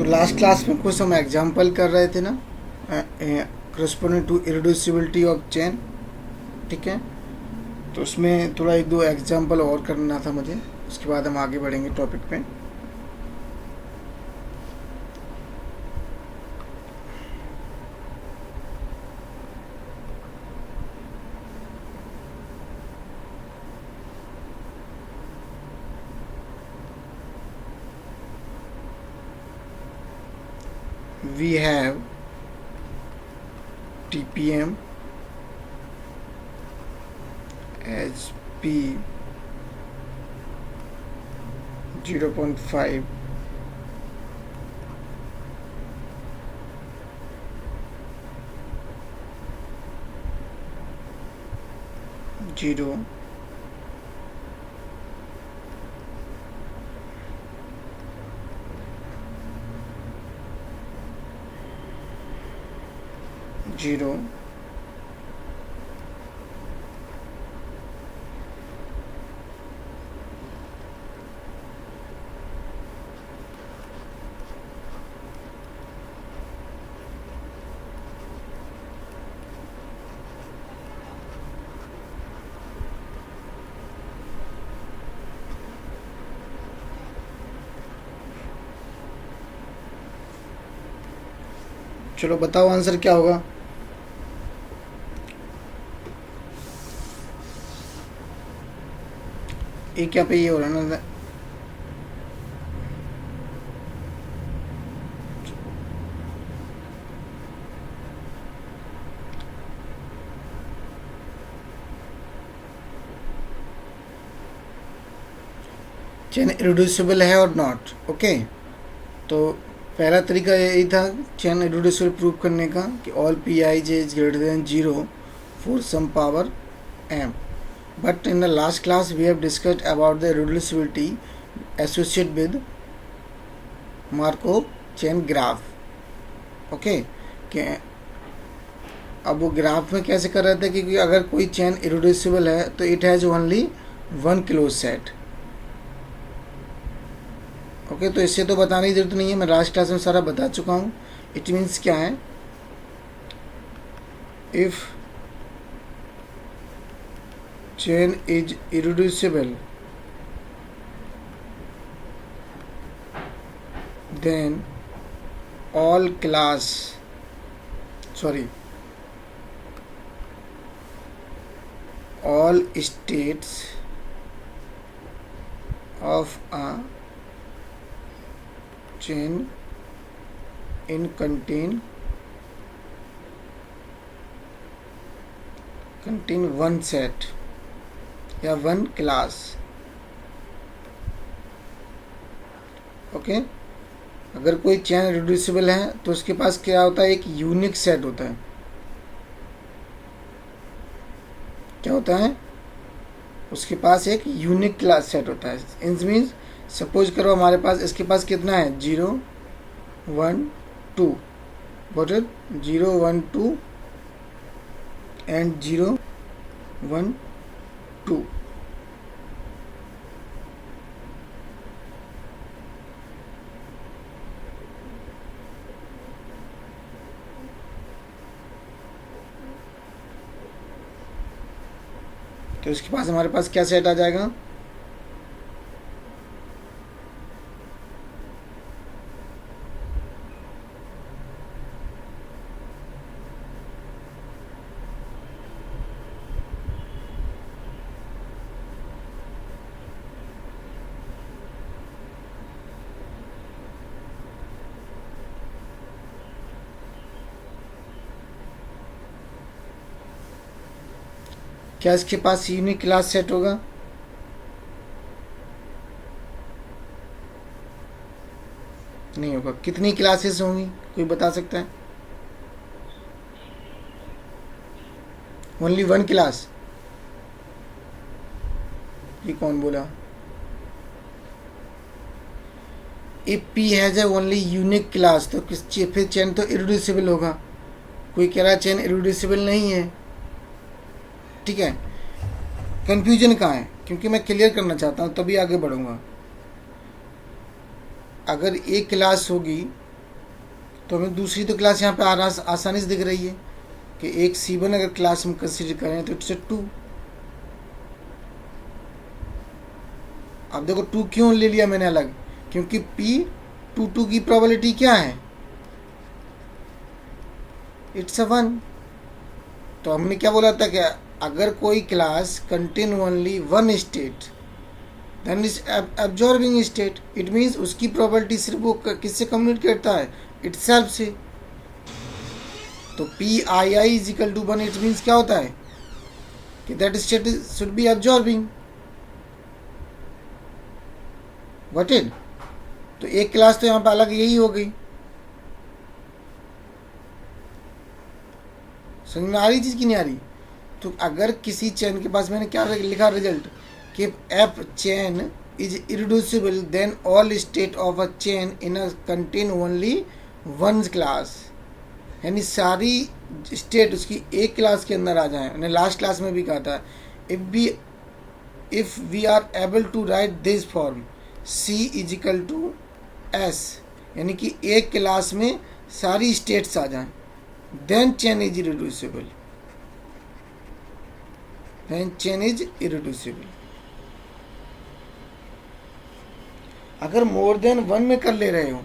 Last class में कुछ हम एग्जांपल कर रहे थे ना, corresponding to irreducibility of chain. ठीक है, तो उसमें थोड़ा एक दो एग्जांपल और करना था मुझे, उसके बाद हम आगे बढ़ेंगे टॉपिक पे। We have TPM as P 0.5 0 0 चलो बताओ आंसर क्या होगा। ये क्या पे ये हो रहा है ना, चेन इरेड्यूसिबल है और नॉट। ओके, तो पहला तरीका यही था चेन इरेड्यूसिबल प्रूव करने का कि all P I J is greater than 0 for some power m. But in the last class we have discussed about the irreducibility associated with Markov chain graph. Okay, अब वो graph में कैसे कर रहे थे कि अगर कोई चेन इरेड्यूसिबल है तो it has only one clause set. Okay, तो इससे तो बताने की जरूरत नहीं है, मैं लास्ट क्लास में सारा बता चुका हूँ। इट मीन्स क्या है, if chain is irreducible then all states of a chain in contain one set या वन क्लास। ओके, अगर कोई चेन रिड्यूसिबल है तो उसके पास क्या होता है, एक यूनिक सेट होता है। क्या होता है, उसके पास एक यूनिक क्लास सेट होता है। इन मीन्स सपोज करो हमारे पास, इसके पास कितना है 0 1 2, वॉट इज 0 1 2 एंड 0 1 2। तो इसके पास हमारे पास क्या सेट आ जाएगा, क्या इसके पास यूनिक क्लास सेट होगा, नहीं होगा। कितनी क्लासेस होंगी कोई बता सकता है, ओनली वन क्लास। ये कौन बोला, if P has A only unique class तो फिर चेन तो इरेड्यूसिबल होगा। कोई कह रहा है चेन इरेड्यूसिबल नहीं है। ठीक है, कंफ्यूजन कहाँ है, क्योंकि मैं क्लियर करना चाहता हूँ तभी आगे बढ़ूंगा। अगर एक क्लास होगी तो हमें दूसरी तो क्लास यहाँ पे आसानी से दिख रही है कि एक C1 अगर क्लास में कंसिडर करें तो इट्स 2। अब देखो 2 क्यों ले लिया मैंने अलग, क्योंकि P22 की प्रोबेबिलिटी क्या है, इट्स 1। तो हमने क्या बोला था कि अगर कोई class contain only one state then is absorbing state, it means उसकी प्रोबेबिलिटी सिर्फ वो किससे कम्युनिकेट करता है, इटसेल्फ से। तो PII is equal to 1, it means क्या होता है कि that state should be absorbing. What it, तो एक क्लास तो यहाँ पे अलग यही हो गई। समझ में आ रही चीज की नहीं आ रही। तो अगर किसी चेन के पास, मैंने क्या लिखा रिजल्ट कि if chain is irreducible then all state of a chain in a contain only one class, यानी सारी स्टेट उसकी एक क्लास के अंदर आ जाए। मैंने लास्ट क्लास में भी कहा था if we are able to write this form C is equal to S, यानी कि एक क्लास में सारी स्टेट्स आ जाएं, then chain is irreducible, then chain is irreducible. अगर मोर देन वन में कर ले रहे हो,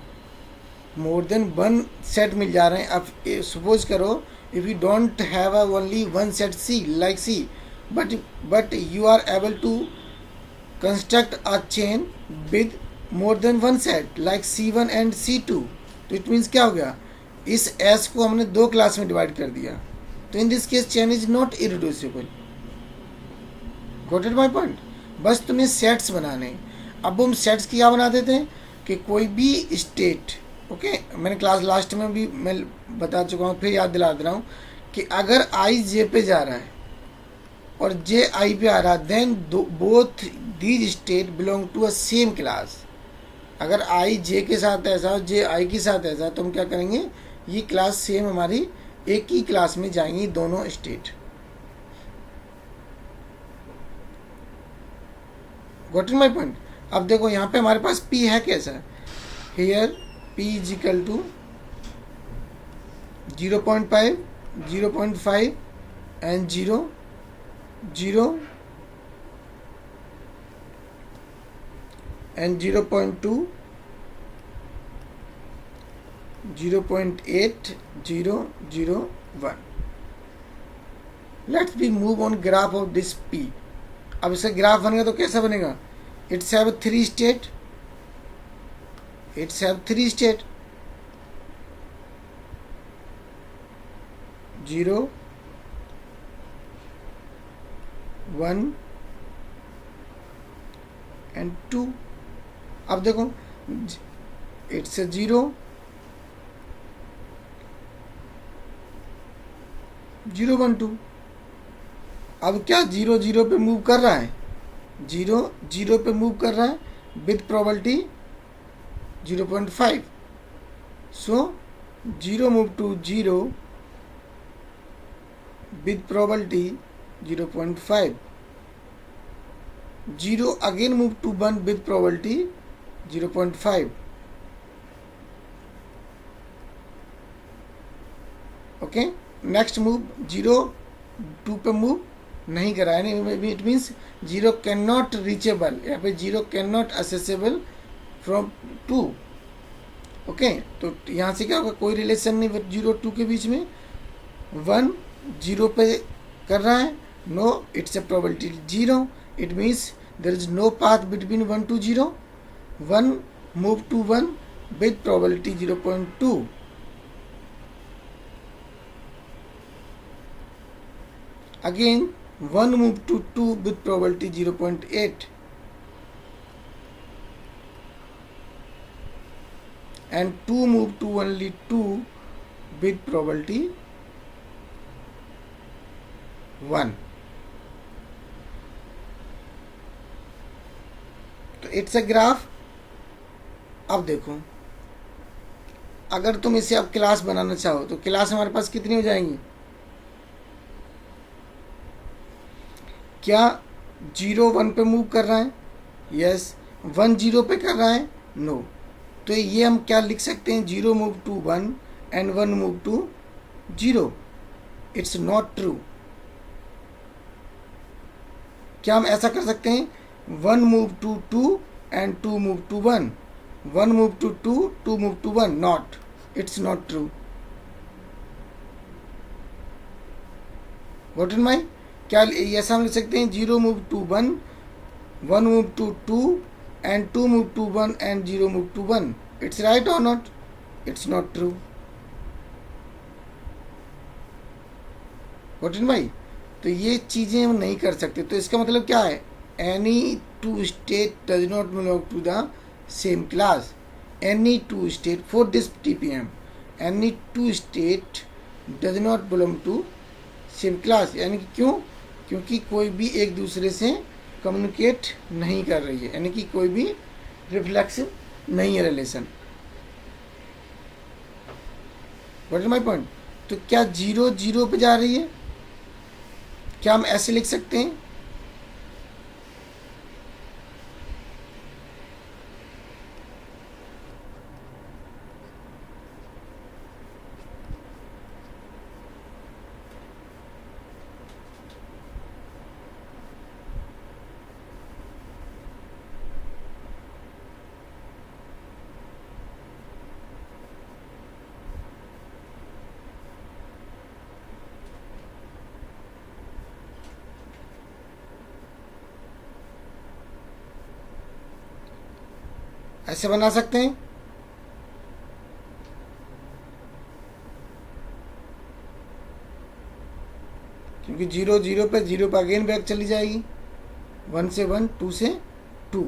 मोर देन वन सेट मिल जा रहे हैं। अब सपोज करो if you don't have only one set C like C, but you are able to construct a chain with more than one set like C1 and C2, तो it means क्या हो गया, इस S को हमने दो class में divide कर दिया, तो in this case chain is not irreducible. Got it my point. बस तुम्हें सेट्स बनाने। अब हम सेट्स क्या बना देते हैं कि कोई भी स्टेट, ओके मैंने क्लास लास्ट में भी मैं बता चुका हूँ, फिर याद दिला दे रहा हूँ कि अगर I J पे जा रहा है और J I पे आ रहा है, then both these state belong to a same class. अगर I J के साथ ऐसा और J I के साथ ऐसा, तो हम क्या करेंगे, ये क्लास सेम हमारी एक ही क्लास में जाएंगी दोनों state. Got in my point. अब देखो यहाँ पे हमारे पास P है कैसा, here P is equal to 0.5, 0.5 and 0, 0 and 0.2, 0.8, 0, 0, 1. Let's be move on graph of this P. अब इसका ग्राफ बनेगा तो कैसा बनेगा, it's have 3 state, it's have 3 state, 0, 1 and 2। अब देखो इट्स 0, 0, 1, 2। अब क्या 0, 0 पे मूव कर रहा है, 0, 0 पे मूव कर रहा है with probability 0.5, so 0 move to 0 with probability 0.5, 0 again move to 1 with probability 0.5। Okay next move 0, 2 पे मूव नहीं करा है, it means 0 can not reachable, यहाँ पे 0 can not accessible from 2। Okay तो यहाँ से क्या होगा, कोई रिलेशन नहीं 0 2 के बीच में। 1 0 पे कर रहा है, no it's a probability 0, it means there is no path between 1 to 0, 1 move to 1 with probability 0.2, again 1 move to 2 with probability 0.8, and 2 move to only 2 with probability 1। तो इट्स अ ग्राफ। अब देखो अगर तुम इसे अब क्लास बनाना चाहो तो class हमारे पास कितनी हो जाएंगी, क्या 0 1 पे मूव कर रहा है, यस 1 0 पे कर रहा है, नो। तो ये हम क्या लिख सकते हैं, 0 move to 1 and 1 move to 0. It's not true. क्या हम ऐसा कर सकते हैं? 1 move to 2 and 2 move to 1. 1 move to 2, 2 move to 1. Not. It's not true. What in my? क्या ऐसा हम लिख सकते हैं? 0 move to 1, 1 move to 2 and 2 move to 1 and 0 move to 1. It's right or not? It's not true. What in my? तो ये चीज़ें हम नहीं कर सकते. तो इसका मतलब क्या है? Any two state does not belong to the same class. Any two state for this TPM. Any two state does not belong to same class. यानी कि क्यों? क्योंकि कोई भी एक दूसरे से कम्युनिकेट नहीं कर रही है, यानी कि कोई भी रिफ्लेक्सिव नहीं है relation. What is my point? तो क्या 0 0 पे जा रही है? क्या हम ऐसे लिख सकते हैं? ऐसे बना सकते हैं? क्योंकि 0 0 पे 0 पे अगेन बैक चली जाएगी. 1 से 1, 2 से 2.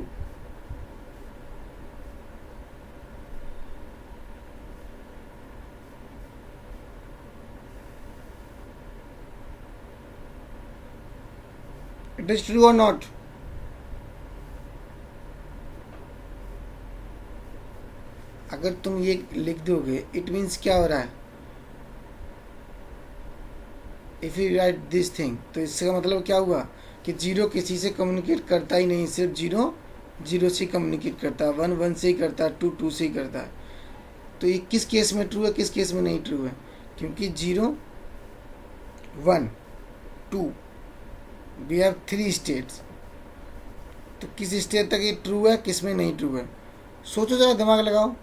इट इज ट्रू और नॉट? अगर तुम ये लिख दोगे, इट मीन्स क्या हो रहा है? If you right this thing, तो इसका मतलब क्या हुआ कि 0 किसी से कम्युनिकेट करता ही नहीं, सिर्फ 0 0 से कम्युनिकेट करता है, 1 1 से ही करता है, 2 2 से ही करता है. तो ये किस केस में ट्रू है, किस केस में नहीं ट्रू है? क्योंकि 0 1 2 वी हैव 3 स्टेट्स. तो किस स्टेट तक ये ट्रू है, किस में नहीं ट्रू है? सोचो जरा, दिमाग लगाओ.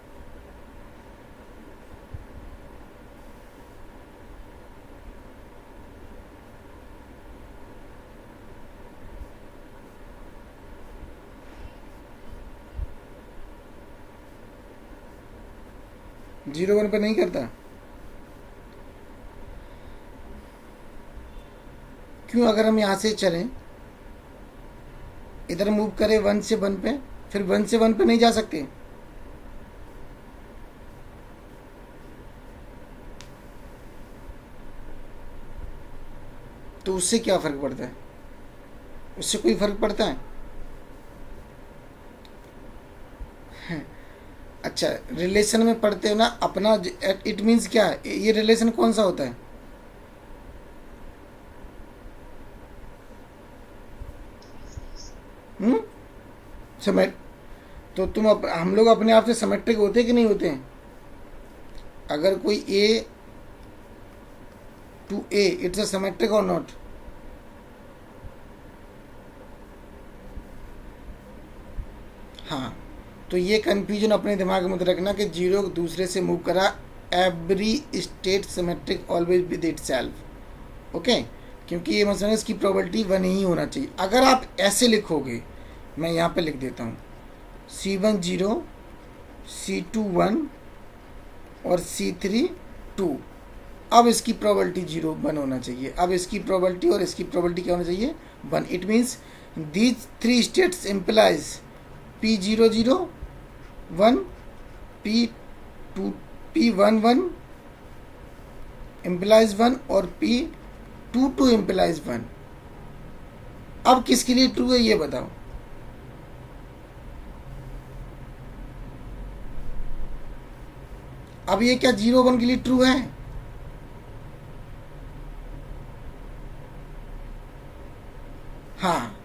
जीरो 1 पे नहीं करता. क्यों? अगर हम यहाँ से चलें, इधर मूव करें 1 से 1 पे, फिर 1 से 1 पे नहीं जा सकते. तो उससे क्या फर्क पड़ता है? उससे कोई फर्क पड़ता है? अच्छा, रिलेशन में पढ़ते हो ना अपना. इट मीन्स क्या है? ये रिलेशन कौन सा होता है? समेट. तो हम लोग अपने आप से सिमेट्रिक होते कि नहीं होते हैं? अगर कोई A to A, it's a symmetric और नॉट? हाँ. तो ये कंफ्यूजन अपने दिमाग में रखना कि 0 दूसरे से मूव करा. Every state symmetric always with it self. Okay. क्योंकि ये मतलब इसकी प्रोबेबिलिटी 1 ही होना चाहिए. अगर आप ऐसे लिखोगे, मैं यहाँ पे लिख देता हूँ C1 0, C2 1 और C3 2. अब इसकी प्रोबेबिलिटी 0 1 होना चाहिए. अब इसकी प्रोबेबिलिटी और इसकी प्रोबेबिलिटी क्या होना चाहिए? 1. It means these 3 states implies P0 0 1, P1 1 implies 1 और P2 2 इम्प्लाइज 1. अब किसके लिए ट्रू है ये बताओ? अब ये क्या 0 1 के लिए ट्रू है? हाँ.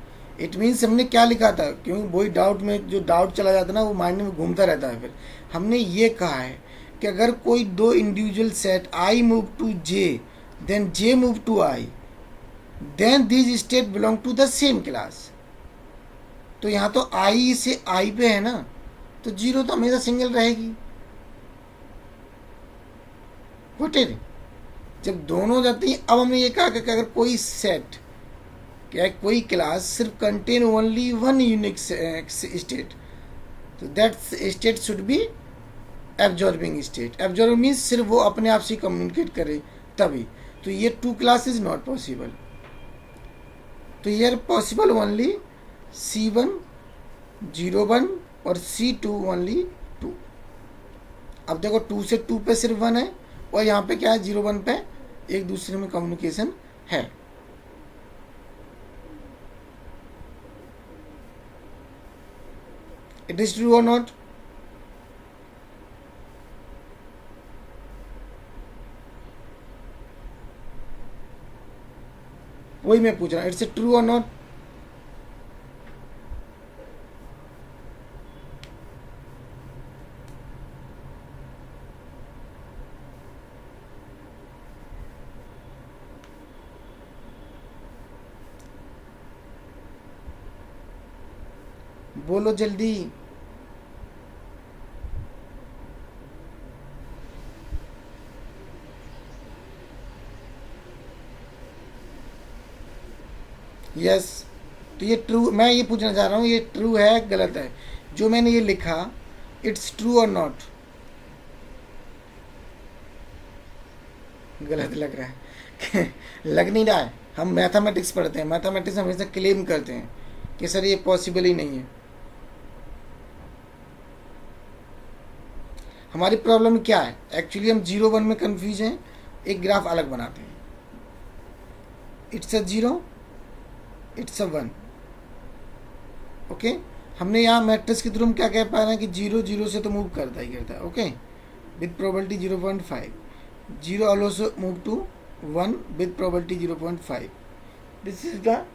इट मीन्स हमने क्या लिखा था? क्योंकि वही डाउट में जो डाउट चला जाता है ना, वो माइंड में घूमता रहता है. फिर हमने ये कहा है कि अगर कोई दो individual set I move to J then J move to I then this state belong to the same class. तो यहाँ तो आई से आई पे है ना, तो जीरो तो हमेशा सिंगल रहेगी। वट इज जब दोनों जाती हैं, अब हमने ये कहा कि अगर कोई सेट क्या कोई क्लास सिर्फ contain only one unique state, तो that state should be absorbing state. Absorbing means सिर्फ वो अपने आप से कम्युनिकेट करे तभी। तो ये two class is not possible. तो ये पॉसिबल ओनली C1 0 1 और C2 ओनली 2। अब देखो 2 से 2 पे सिर्फ 1 है और यहाँ पे क्या है 0 1 पे एक दूसरे में कम्युनिकेशन है। इट इज ट्रू और नॉट? वही मैं पूछ रहा हूँ, इट्स ट्रू और नॉट? बोलो जल्दी। यस तो ये ट्रू, मैं ये पूछना चाह रहा हूँ ये ट्रू है गलत है? जो मैंने ये लिखा इट्स ट्रू और नॉट? गलत लग रहा है लग नहीं रहा है। हम मैथमेटिक्स पढ़ते हैं, मैथमेटिक्स हमेशा क्लेम करते हैं कि सर ये पॉसिबल ही नहीं है। हमारी प्रॉब्लम क्या है एक्चुअली, हम 0 1 में कंफ्यूज हैं, एक ग्राफ अलग बनाते हैं। It's a 0, it's a 1। Okay, हमने यहाँ मैट्रिक्स के थ्रू हम क्या कह पा रहे हैं कि 0 0 से तो मूव करता ही करता है। Okay, with probability 0.5, 0 also move to 1 with probability 0.5। This is the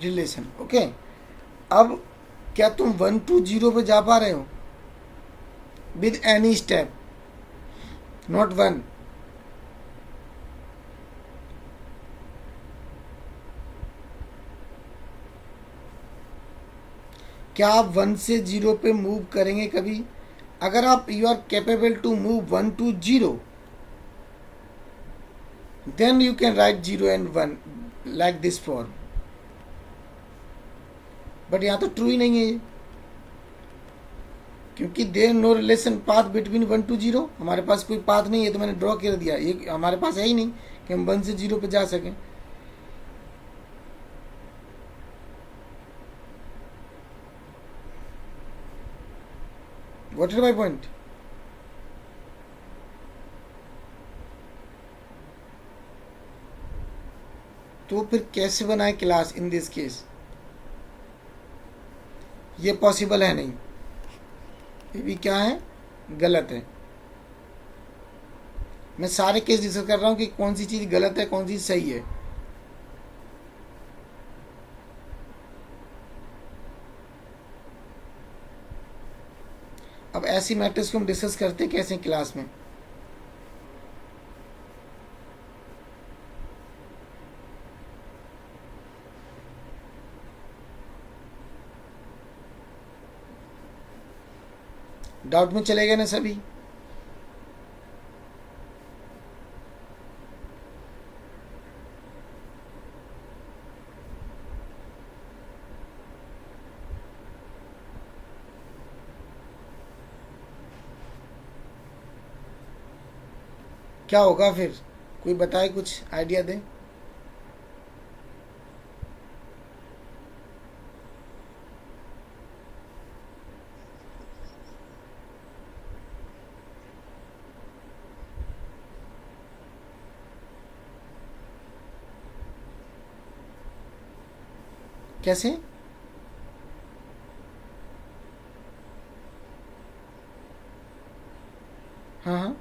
relation. Okay, अब क्या तुम 1 to 0 पे जा पा रहे हो विद एनी स्टेप, नॉट 1? क्या आप 1 से 0 पे मूव करेंगे कभी? अगर आप you are capable to move 1 to 0 then you can write 0 and 1 like this form. But यहाँ तो ट्रू ही नहीं है ये, क्योंकि there no relation path between 1 to 0। हमारे पास कोई पाथ नहीं है, तो मैंने ड्रॉ कर दिया, ये हमारे पास है ही नहीं कि हम 1 से 0 पे जा सकें। What is my point? तो फिर कैसे बनाए क्लास इन दिस केस? ये पॉसिबल है नहीं, ये भी क्या है गलत है। मैं सारे केस डिस्कस कर रहा हूं कि कौन सी चीज गलत है कौन सी सही है। अब ऐसी मैट्रिक्स को हम डिस्कस करते कैसे क्लास में? डाउट में चले गए ना सभी? क्या होगा फिर? कोई बताए, कुछ आइडिया दे। कैसे? हाँ हाँ,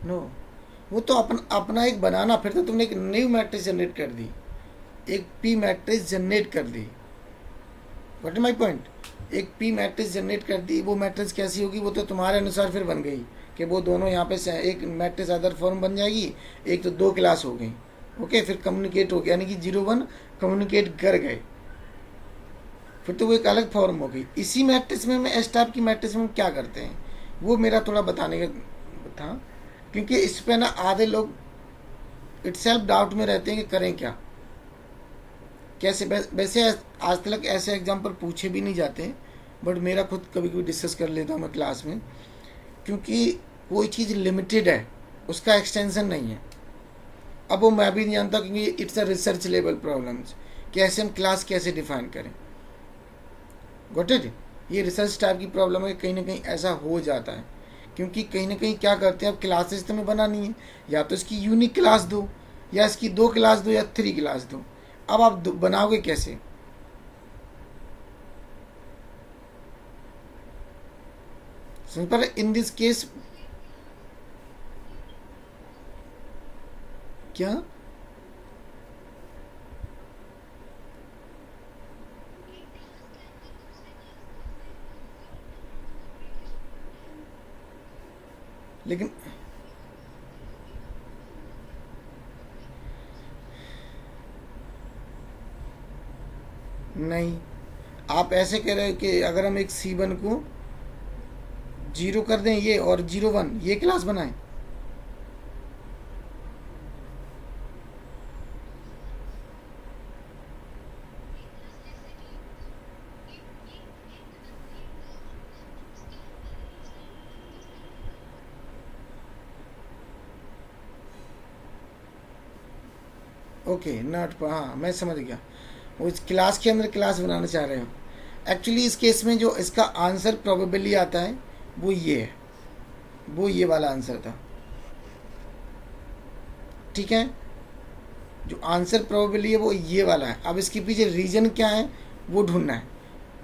नो वो तो अपना एक बनाना, फिर तो तुमने एक न्यू मैट्रिक्स जनरेट कर दी, एक पी मैट्रिक्स जनरेट कर दी, व्हाट इज माई पॉइंट? एक पी मैट्रिक्स जनरेट कर दी, वो मैट्रिक्स कैसी होगी वो तो तुम्हारे अनुसार फिर बन गई कि वो दोनों यहाँ पे एक मैट्रिक्स अदर फॉर्म बन जाएगी, एक तो दो क्लास हो गई। ओके, फिर कम्युनिकेट हो गया, यानी कि 0 1 कम्युनिकेट कर गए, फिर तो वो एक अलग फॉर्म हो गई। इसी मैट्रिक्स में एस टाइप की मैट्रिक्स में क्या करते हैं वो मेरा थोड़ा बताने का था, क्योंकि इस पे ना आधे लोग इटसेल्फ डाउट में रहते हैं कि करें क्या, कैसे। वैसे आज तक ऐसे एग्जाम्पल पूछे भी नहीं जाते, बट मेरा खुद कभी कभी डिस्कस कर लेता हूँ मैं क्लास में, क्योंकि कोई चीज़ लिमिटेड है, उसका एक्सटेंशन नहीं है। अब वो मैं भी नहीं जानता, क्योंकि it's a research level problems, कैसे हम क्लास कैसे डिफाइन करें। Got it? ये रिसर्च टाइप की प्रॉब्लम है, कहीं ना कहीं ऐसा हो जाता है, क्योंकि कहीं ना कहीं क्या करते हैं, अब क्लासेस तो में बनानी है, या तो इसकी यूनिक क्लास दो, या इसकी 2 क्लास दो, या 3 क्लास दो। अब आप बनाओगे कैसे? सिंपल इन दिस केस क्या लेकिन नहीं, आप ऐसे कह रहे हो कि अगर हम एक C1 को 0 कर दें ये, और 0 1 ये क्लास बनाएं। ओके, नॉट, हाँ मैं समझ गया, वो इस क्लास के अंदर क्लास बनाना चाह रहे हो। एक्चुअली इस केस में जो इसका आंसर प्रोबेबली आता है वो ये है, वो ये वाला आंसर था, ठीक है। जो आंसर प्रोबेबली है वो ये वाला है। अब इसके पीछे रीजन क्या है वो ढूंढना है।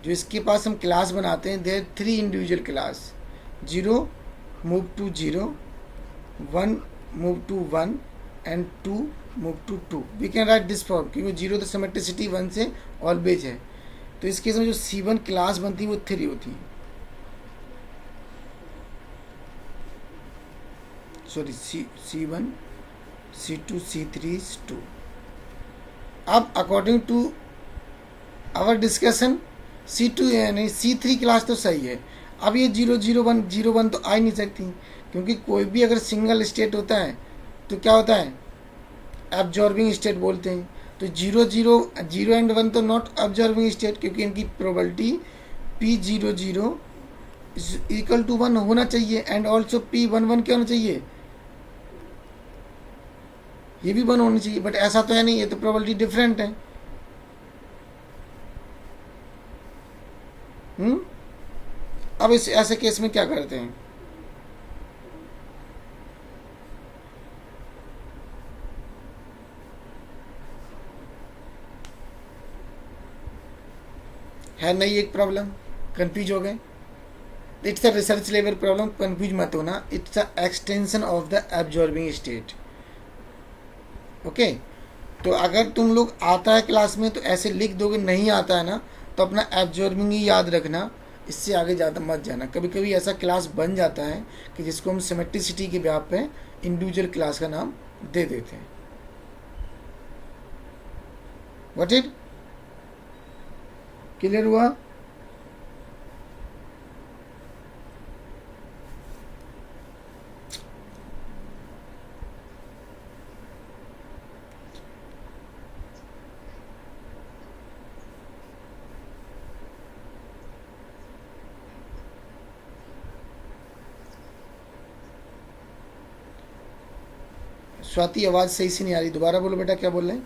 जो इसके पास हम क्लास बनाते हैं, there 3 individual class, 0 move to 0, 1 move to 1 and 2 move to 2। We can write this form, क्योंकि 0 तो सिमेट्रिसिटी 1 से ऑलवेज है। तो इस केस में जो C1 क्लास बनती है वो 3 होती है, सॉरी C1 C2 C3 2। अब according to our discussion C2 यानी C3 क्लास तो सही है। अब ये 0 0 1 0 1 तो आ ही नहीं सकती, क्योंकि कोई भी अगर सिंगल स्टेट होता है तो क्या होता है, एब्जॉर्बिंग स्टेट बोलते हैं। तो 0 0 0 एंड 1 तो नॉट एब्जॉर्बिंग स्टेट, क्योंकि इनकी प्रोबेबिलिटी P0 0 इक्वल टू 1 होना चाहिए, एंड ऑल्सो P1 1 क्या होना चाहिए, ये भी 1 होनी चाहिए। बट ऐसा तो है नहीं, ये तो प्रोबेबिलिटी डिफरेंट है। अब इस ऐसे केस में क्या करते हैं, है नहीं एक प्रॉब्लम, कंफ्यूज हो गए। It's a research level problem, confuse मत होना, it's a extension of the absorbing state. Okay, तो अगर तुम लोग आता है क्लास में तो ऐसे लिख दोगे, नहीं आता है ना तो अपना एब्जॉर्बिंग ही याद रखना, इससे आगे ज़्यादा मत जाना। कभी कभी ऐसा क्लास बन जाता है कि जिसको हम सिमेट्रिसिटी के ब्याह पे इंडिविजुअल क्लास का नाम दे देते हैं। व्हाट इट क्लियर हुआ? स्वाति आवाज़ सही से नहीं आ रही, दोबारा बोलो बेटा, क्या बोल रहे हैं?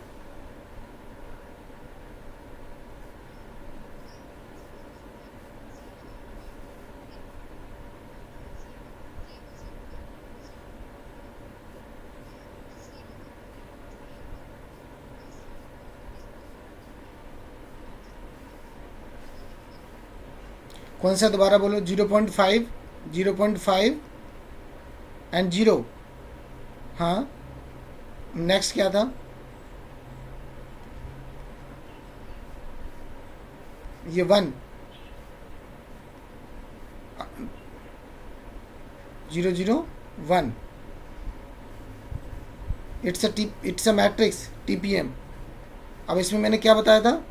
कौन सा दोबारा बोलो? 0.5 0.5 एंड 0, हाँ नेक्स्ट क्या था? ये 1 0 0 1, इट्स अ मैट्रिक्स TPM। अब इसमें मैंने क्या बताया था,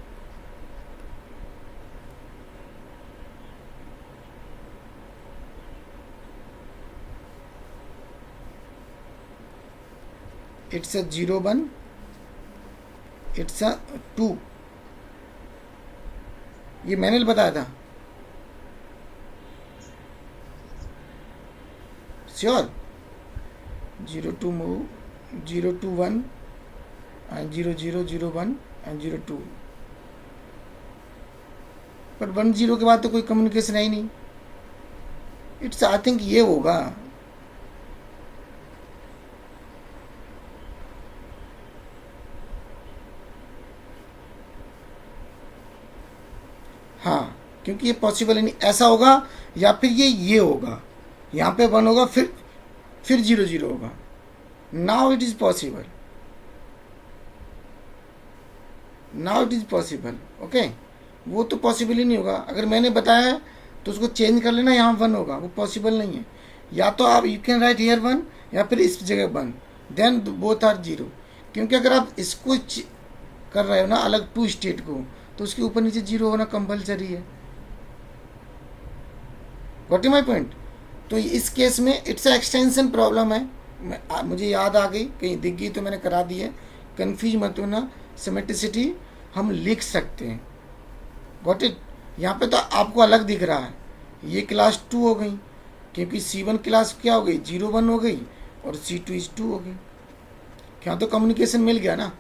इट्स अ 0 1, इट्स अ 2, ये मैंने बताया था। श्योर, 0 2 मूव, 0 2 1 and 0 0 0 1 and 0 2, पर 1 0 के बाद तो कोई कम्युनिकेशन है ही नहीं। इट्स आई थिंक ये होगा, हाँ, क्योंकि ये पॉसिबल ही नहीं। ऐसा होगा या फिर ये होगा, यहाँ पे 1 होगा, फिर 0 0 होगा। Now it is possible, now it is possible. Okay, वो तो पॉसिबल ही नहीं होगा। अगर मैंने बताया है तो उसको चेंज कर लेना, यहाँ 1 होगा, वो पॉसिबल नहीं है। या तो आप यू कैन राइट हियर 1 या फिर इस जगह 1, देन बोथ आर 0। क्योंकि अगर आप इसको कर रहे हो ना अलग 2 स्टेट को, तो उसके ऊपर नीचे 0 होना कंपलसरी है। Got my point. तो इस केस में इट्स एक्सटेंशन प्रॉब्लम है। मुझे याद आ गई, कहीं दिख गई तो मैंने करा दी है, कन्फ्यूज मत होना। सिमेट्रिसिटी हम लिख सकते हैं। Got it. यहाँ पे तो आपको अलग दिख रहा है, ये क्लास 2 हो गई, क्योंकि C1 क्लास क्या हो गई, 0 1 हो गई, और C2 इज 2 हो गई। क्या तो कम्युनिकेशन मिल गया ना,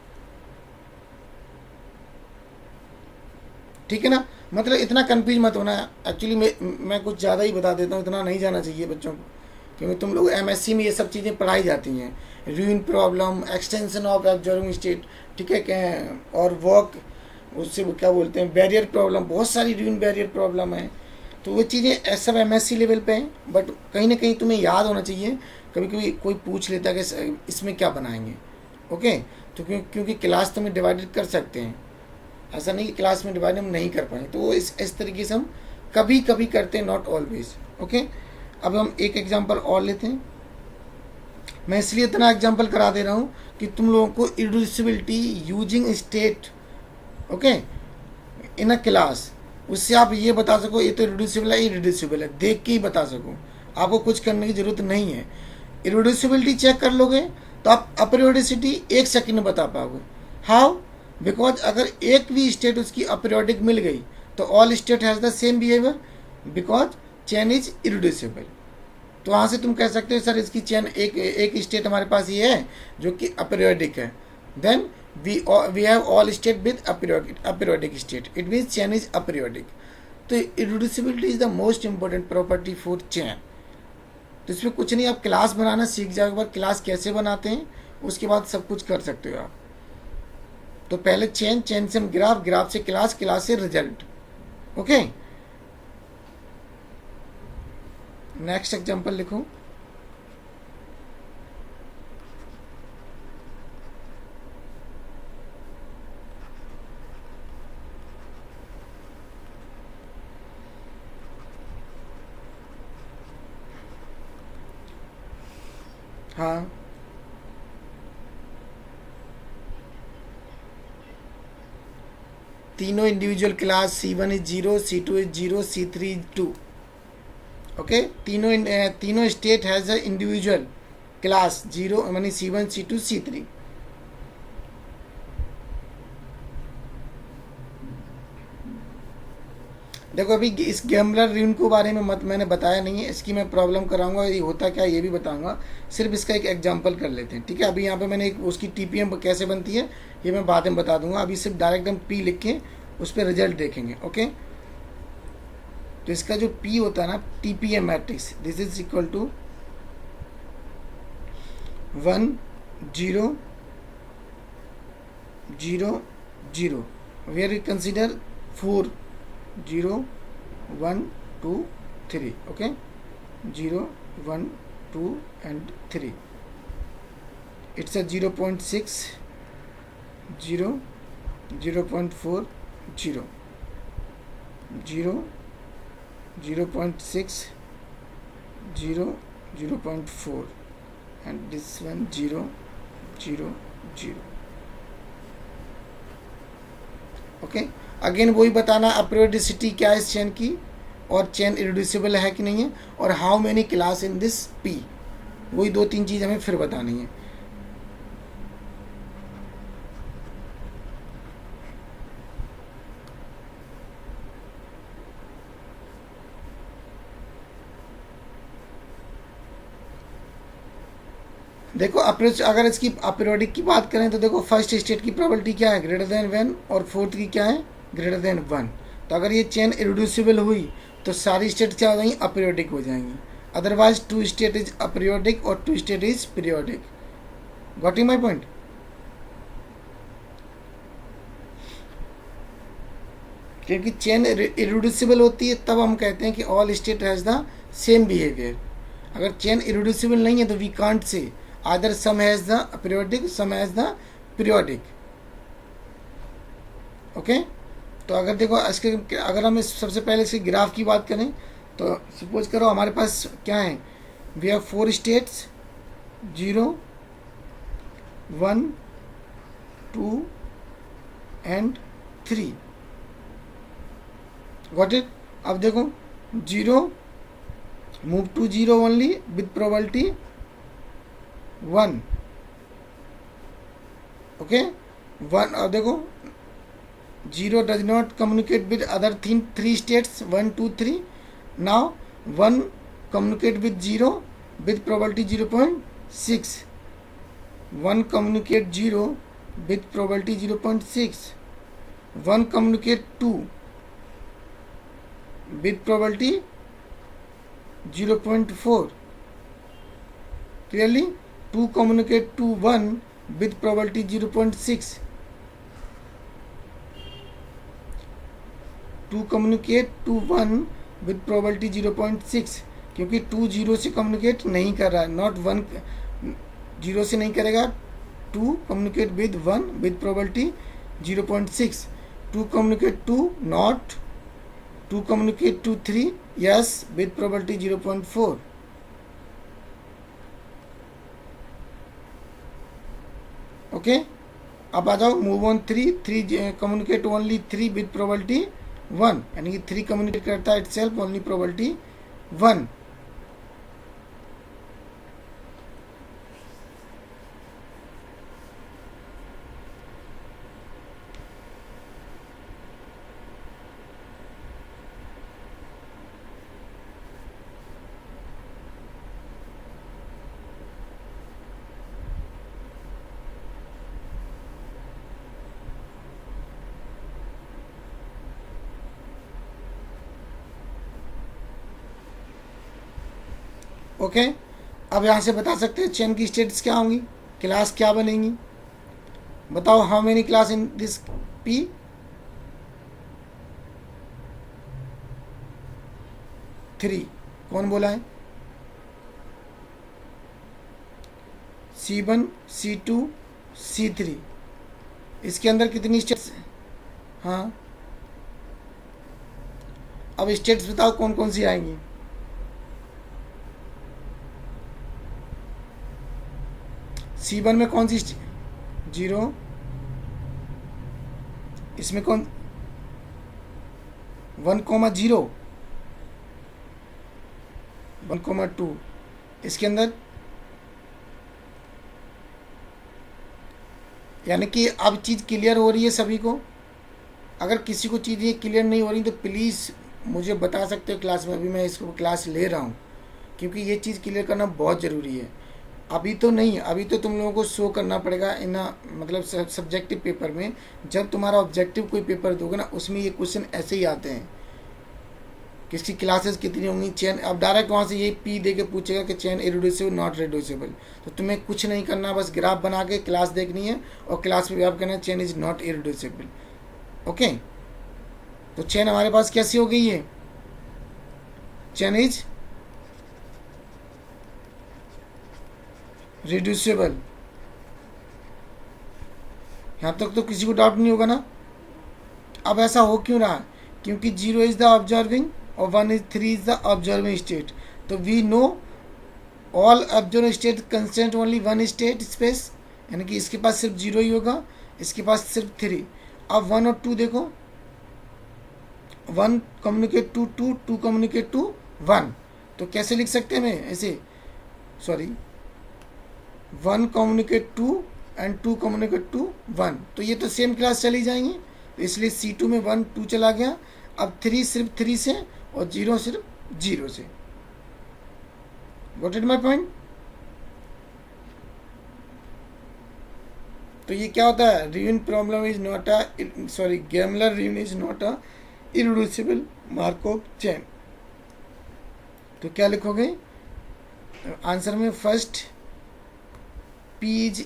ठीक है ना। मतलब इतना कंफ्यूज मत होना। एक्चुअली मैं कुछ ज़्यादा ही बता देता हूँ, इतना नहीं जाना चाहिए बच्चों को, क्योंकि तुम लोग MSc में ये सब चीज़ें पढ़ाई जाती हैं। रूइन problem, extension of absorbing state, ठीक है, क्या और वर्क, उससे वो क्या बोलते हैं, बैरियर प्रॉब्लम, बहुत सारी रूइन बैरियर प्रॉब्लम है। तो वो चीज़ें सब MSc लेवल पे हैं, बट कहीं ना कहीं तुम्हें याद होना चाहिए। कभी कभी कोई पूछ लेता है कि इसमें क्या बनाएंगे। ओके, तो क्योंकि क्लास तुम्हें डिवाइडेड कर सकते हैं, ऐसा नहीं कि क्लास में डिवाइड हम नहीं कर पाए। तो वो इस तरीके से हम कभी कभी करते हैं, नॉट ऑलवेज। ओके, अब हम एक एग्जांपल और लेते हैं। मैं इसलिए इतना एग्जांपल करा दे रहा हूँ कि तुम लोगों को irreducibility using state, okay, in a class, उससे आप ये बता सको ये तो इरिड्यूसिबल है, इरिड्यूसिबल है, देख के ही बता सको। आपको कुछ करने की जरूरत नहीं है। इरिड्यूसिबिलिटी चेक कर लोगे तो आप अपरियोडिसिटी 1 सेकंड में बता पाओगे। हाउ? बिकॉज अगर एक भी स्टेट उसकी अपरियोडिक मिल गई तो all state has the same behaviour, because chain is irreducible. तो वहाँ से तुम कह सकते हो सर इसकी चेन एक स्टेट हमारे पास ये है जो कि अपरियोडिक है, then we have all state with aperiodic state, it means chain is aperiodic. तो irreducibility is the most important property for chain. तो इसमें कुछ नहीं, आप क्लास बनाना सीख जाओ एक बार, क्लास कैसे बनाते हैं उसके बाद सब कुछ कर सकते हो आप। तो पहले चेन से हम ग्राफ, ग्राफ से क्लास, क्लास से रिजल्ट। ओके, नेक्स्ट एग्जांपल लिखो। हाँ, तीनों individual class, C1 is 0, C2 is 0, C3 is 2। Okay, तीनों state has a individual class 0, यानी C1 C2 C3। देखो अभी इस गैम्बलर रीन को बारे में मैंने बताया नहीं है, इसकी मैं प्रॉब्लम कराऊंगा, ये होता क्या ये भी बताऊंगा। सिर्फ इसका एक एग्जांपल कर लेते हैं, ठीक है। अभी यहाँ पे मैंने उसकी TPM कैसे बनती है ये मैं बाद में बता दूंगा। अभी सिर्फ डायरेक्ट हम P लिख के उस पर रिजल्ट देखेंगे। ओके, तो इसका जो P होता है ना, TPM matrix, this is equal to 1 0 0 0, where you consider 4 0 1 2 3। Okay, 0 1 2 and 3, it's a 0.6 0 0.4 0, 0, 0.6, 0, 0.4 and this one 0, 0, 0. Okay, again वही बताना अपरियोडिसिटी क्या है इस चेन की, और चेन इरिड्यूसिबल है कि नहीं है, और how many class in this P, वही 2-3 चीज़ हमें फिर बतानी है. देखो अगर इसकी अपीरियोडिक की बात करें तो देखो फर्स्ट स्टेट की प्रोबेबिलिटी क्या है, ग्रेटर देन 1, और फोर्थ की क्या है, ग्रेटर देन 1. तो अगर ये चेन इरिड्यूसिबल हुई तो सारी स्टेट क्या हो जाएंगी, अपीरियोडिक हो जाएंगी. अदरवाइज 2 स्टेट इज अपीरियोडिक और 2 state is periodic. Got you my point. क्योंकि चेन इरिड्यूसिबल होती है तब हम कहते हैं कि all state has the same behaviour. अगर चेन इरिड्यूसिबल नहीं है तो we can't say either some has the periodic, some has the periodic. Okay, तो अगर देखो इसके, अगर हम सबसे पहले इसके ग्राफ की बात करें तो सपोज करो हमारे पास क्या है, we have 4 states, 0, 1, 2 and 3. Got it. अब देखो 0 move to 0 only with probability 1. Okay, 1. अब देखो 0 does not communicate with other 3 states 1, 2, 3. Now 1 communicate with 0 with probability 0.6. 1 communicate 0 with probability 0.6. 1 communicate 2 with probability 0.4. Clearly 2 communicate to 1 with probability 0.6. 2 communicate to 1 with probability 0.6, क्योंकि 2 0 से communicate नहीं कर रहा है, not 1 0 से नहीं करेगा. 2 communicate with 1 with probability 0.6. 2 communicate to not. 2 communicate to 3 yes with probability 0.4. Okay, अब आ जाओ move on 3 communicate only 3 with probability 1, यानी कि 3 कम्युनिकेट करता है इटसेल्फ ओनली प्रोबेबिलिटी 1. ओके, अब यहाँ से बता सकते हैं चेन की स्टेट्स क्या होंगी, क्लास क्या बनेंगी. बताओ how many class in this P. Three. कौन बोला है, C1, C2, C3. इसके अंदर कितनी स्टेट्स हैं. हाँ, अब स्टेट्स बताओ कौन कौन सी आएंगी. C1 में कौन सी 0, इसमें कौन 1,0, 1,2. इसके अंदर यानी कि अब चीज़ क्लियर हो रही है सभी को. अगर किसी को चीज़ ये क्लियर नहीं हो रही तो प्लीज़ मुझे बता सकते हो क्लास में. अभी मैं इसको क्लास ले रहा हूँ क्योंकि ये चीज़ क्लियर करना बहुत ज़रूरी है. अभी तो नहीं, अभी तो तुम लोगों को शो करना पड़ेगा इन मतलब सब्जेक्टिव पेपर में. जब तुम्हारा ऑब्जेक्टिव कोई पेपर दोगे ना उसमें ये क्वेश्चन ऐसे ही आते हैं, किसकी क्लासेस कितनी होंगी, चेन. अब डायरेक्ट वहाँ से ये पी दे के पूछेगा कि चेन इरिड्यूसिबल नॉट रिड्यूसिबल. तो तुम्हें कुछ नहीं करना, बस ग्राफ बना के क्लास देखनी है और क्लास में आप कहना chain is not irreducible. Okay, तो चेन हमारे पास कैसी हो गई है, चेन इज रिड्यूसिबल. यहाँ तक तो किसी को डाउट नहीं होगा ना. अब ऐसा हो क्यों रहा, क्योंकि 0 इज द ऑब्जर्विंग और 1 is 3 is the absorbing state, तो we know all absorbing state constant only one state space, यानी कि इसके पास सिर्फ 0 ही होगा, इसके पास सिर्फ 3। अब 1 और 2 देखो, 1 कम्युनिकेट टू 2, 2 कम्युनिकेट टू 1, तो कैसे लिख सकते हैं मैं ऐसे, sorry 1 communicate to and 2 communicate to 1, तो ये तो सेम क्लास चली जाएंगी, तो इसलिए C2 में 1 2 चला गया। अब 3 सिर्फ 3 से और 0 सिर्फ 0 से। Got it my point? तो ये क्या होता है, ruin problem is not a sorry gambler ruin is not a irreducible Markov chain. तो क्या लिखोगे आंसर में, first P is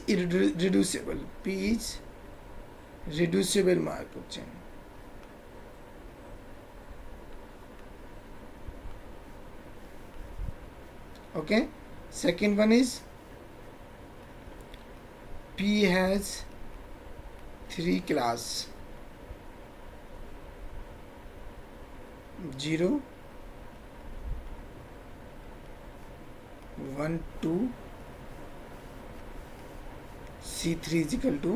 reducible, P is reducible Markov chain. Okay, second one is P has 3 class, 0 1 2 C3 is equal to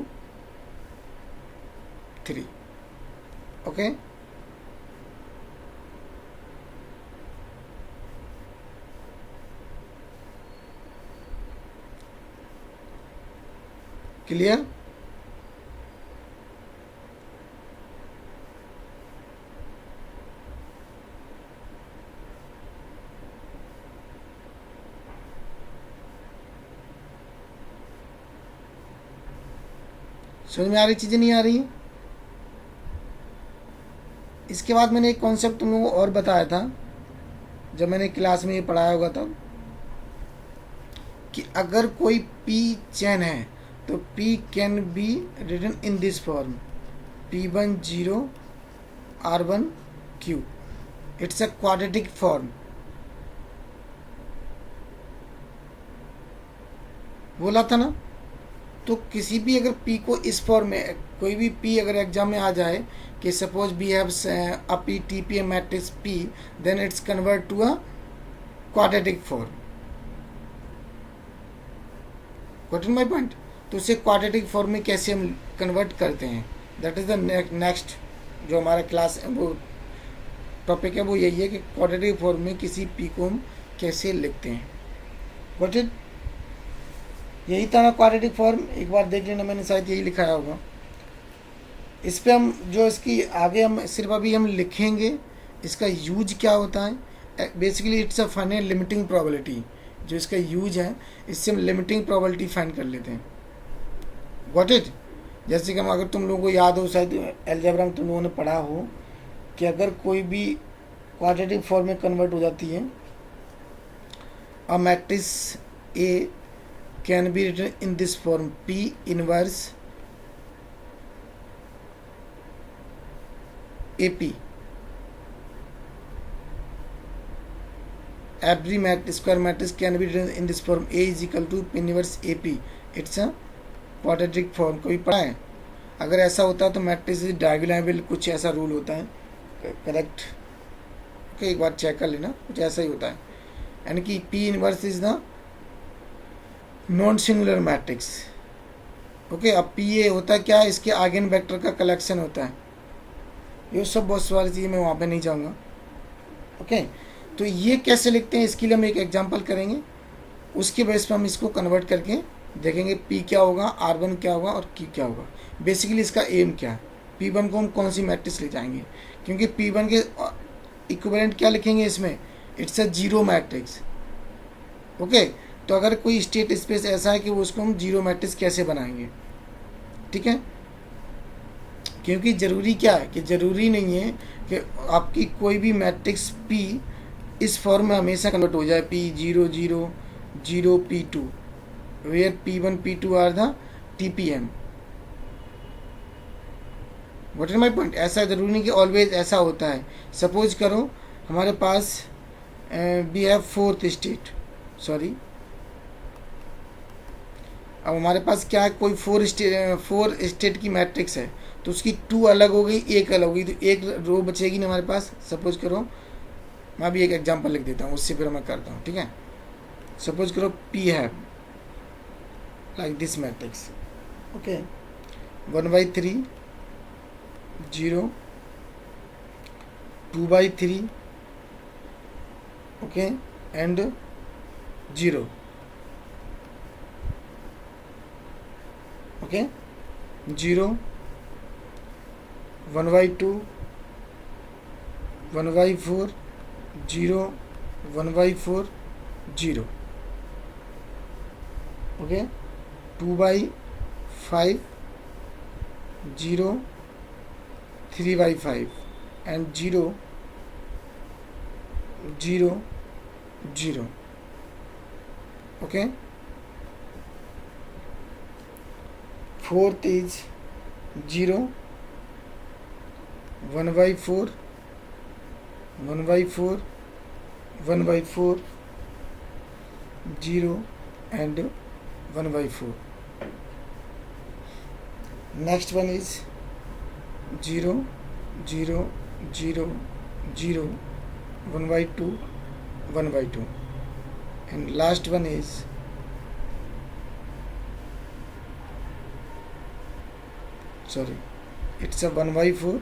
3. Okay, clear? समझ में आ रही चीज़ें, नहीं आ रही? इसके बाद मैंने एक कॉन्सेप्ट तुम लोगों को और बताया था जब मैंने क्लास में ये पढ़ाया होगा तब, कि अगर कोई P चेन है तो P can be written in this form, P1 0 R1 Q, it's a quadratic form. बोला था ना? तो किसी भी अगर P को इस फॉर्म में, कोई भी P अगर एग्जाम में आ जाए कि suppose we have a P TP matrix P, then it's convert to a quadratic form. Got my point? तो उसे क्वाड्रेटिक फॉर्म में कैसे हम कन्वर्ट करते हैं, दैट इज द नेक्स्ट जो हमारा क्लास वो टॉपिक है, वो यही है कि क्वाड्रेटिक फॉर्म में किसी P को हम कैसे लिखते हैं। Got it? यही था ना क्वाड्रेटिक फॉर्म, एक बार देख लेना, मैंने शायद यही लिखाया होगा। इस पे हम जो इसकी आगे हम सिर्फ अभी हम लिखेंगे इसका यूज क्या होता है। Basically it's a final limiting probability, जो इसका यूज है इससे हम लिमिटिंग प्रोबेबिलिटी फाइंड कर लेते हैं। Got it? जैसे कि हम, अगर तुम लोगों को याद हो, शायद अलजेब्रा में तुम लोगों ने पढ़ा हो कि अगर कोई भी क्वाड्रेटिक फॉर्म में कन्वर्ट हो जाती है, a matrix A can be written in this form, P inverse AP. Every square matrix can be written in this form, A is equal to P inverse AP. It's a quadratic form. कोई पढ़ा है? अगर ऐसा होता है तो matrix is diagonal, कुछ ऐसा रूल होता है, करेक्ट? ओके, एक बार चेक कर लेना, कुछ ऐसा ही होता है, यानी कि P inverse is the non singular matrix. Okay, अब P ए होता है क्या, इसके आइगन वेक्टर का कलेक्शन होता है। ये सब बहुत सारी चीज़ें, मैं वहाँ पे नहीं जाऊँगा। ओके, तो ये कैसे लिखते हैं इसके लिए हम एक एग्जांपल करेंगे, उसके बेस पर हम इसको कन्वर्ट करके देखेंगे P क्या होगा, R1 क्या होगा और Q क्या होगा। बेसिकली इसका एम क्या है, P1 को हम कौन सी मैट्रिक्स ले जाएंगे, क्योंकि P1 के इक्विवेलेंट क्या लिखेंगे इसमें, it's a zero matrix. Okay, तो अगर कोई स्टेट स्पेस ऐसा है कि वो उसको हम जीरो मैट्रिक्स कैसे बनाएंगे, ठीक है? क्योंकि ज़रूरी क्या है कि ज़रूरी नहीं है कि आपकी कोई भी मैट्रिक्स P इस फॉर्म में हमेशा कन्वर्ट हो जाए, P0 0 0 P2, where P1 P2 are the TPM। What is my point? ऐसा ज़रूरी नहीं कि ऑलवेज ऐसा होता है। सपोज करो हमारे पास we have fourth state, sorry, अब हमारे पास क्या है, कोई फोर स्टेट की मैट्रिक्स है, तो उसकी 2 अलग हो गई, एक अलग हो गई, तो एक रो बचेगी ना हमारे पास। सपोज करो मैं अभी एक एग्जांपल लिख देता हूँ, उससे फिर मैं करता हूँ, ठीक है। सपोज करो P है like this matrix, okay, 1/3 0 2/3 okay and 0 okay 0 1/2 1/4 0 1/4 0 okay 2/5 0 3/5 and 0 0 0 okay. Fourth is 0 1/4 1/4 1/4 0 and 1/4. Next one is 0 0 0 0 1/2 1/2 and last one is sorry, it's a 1/4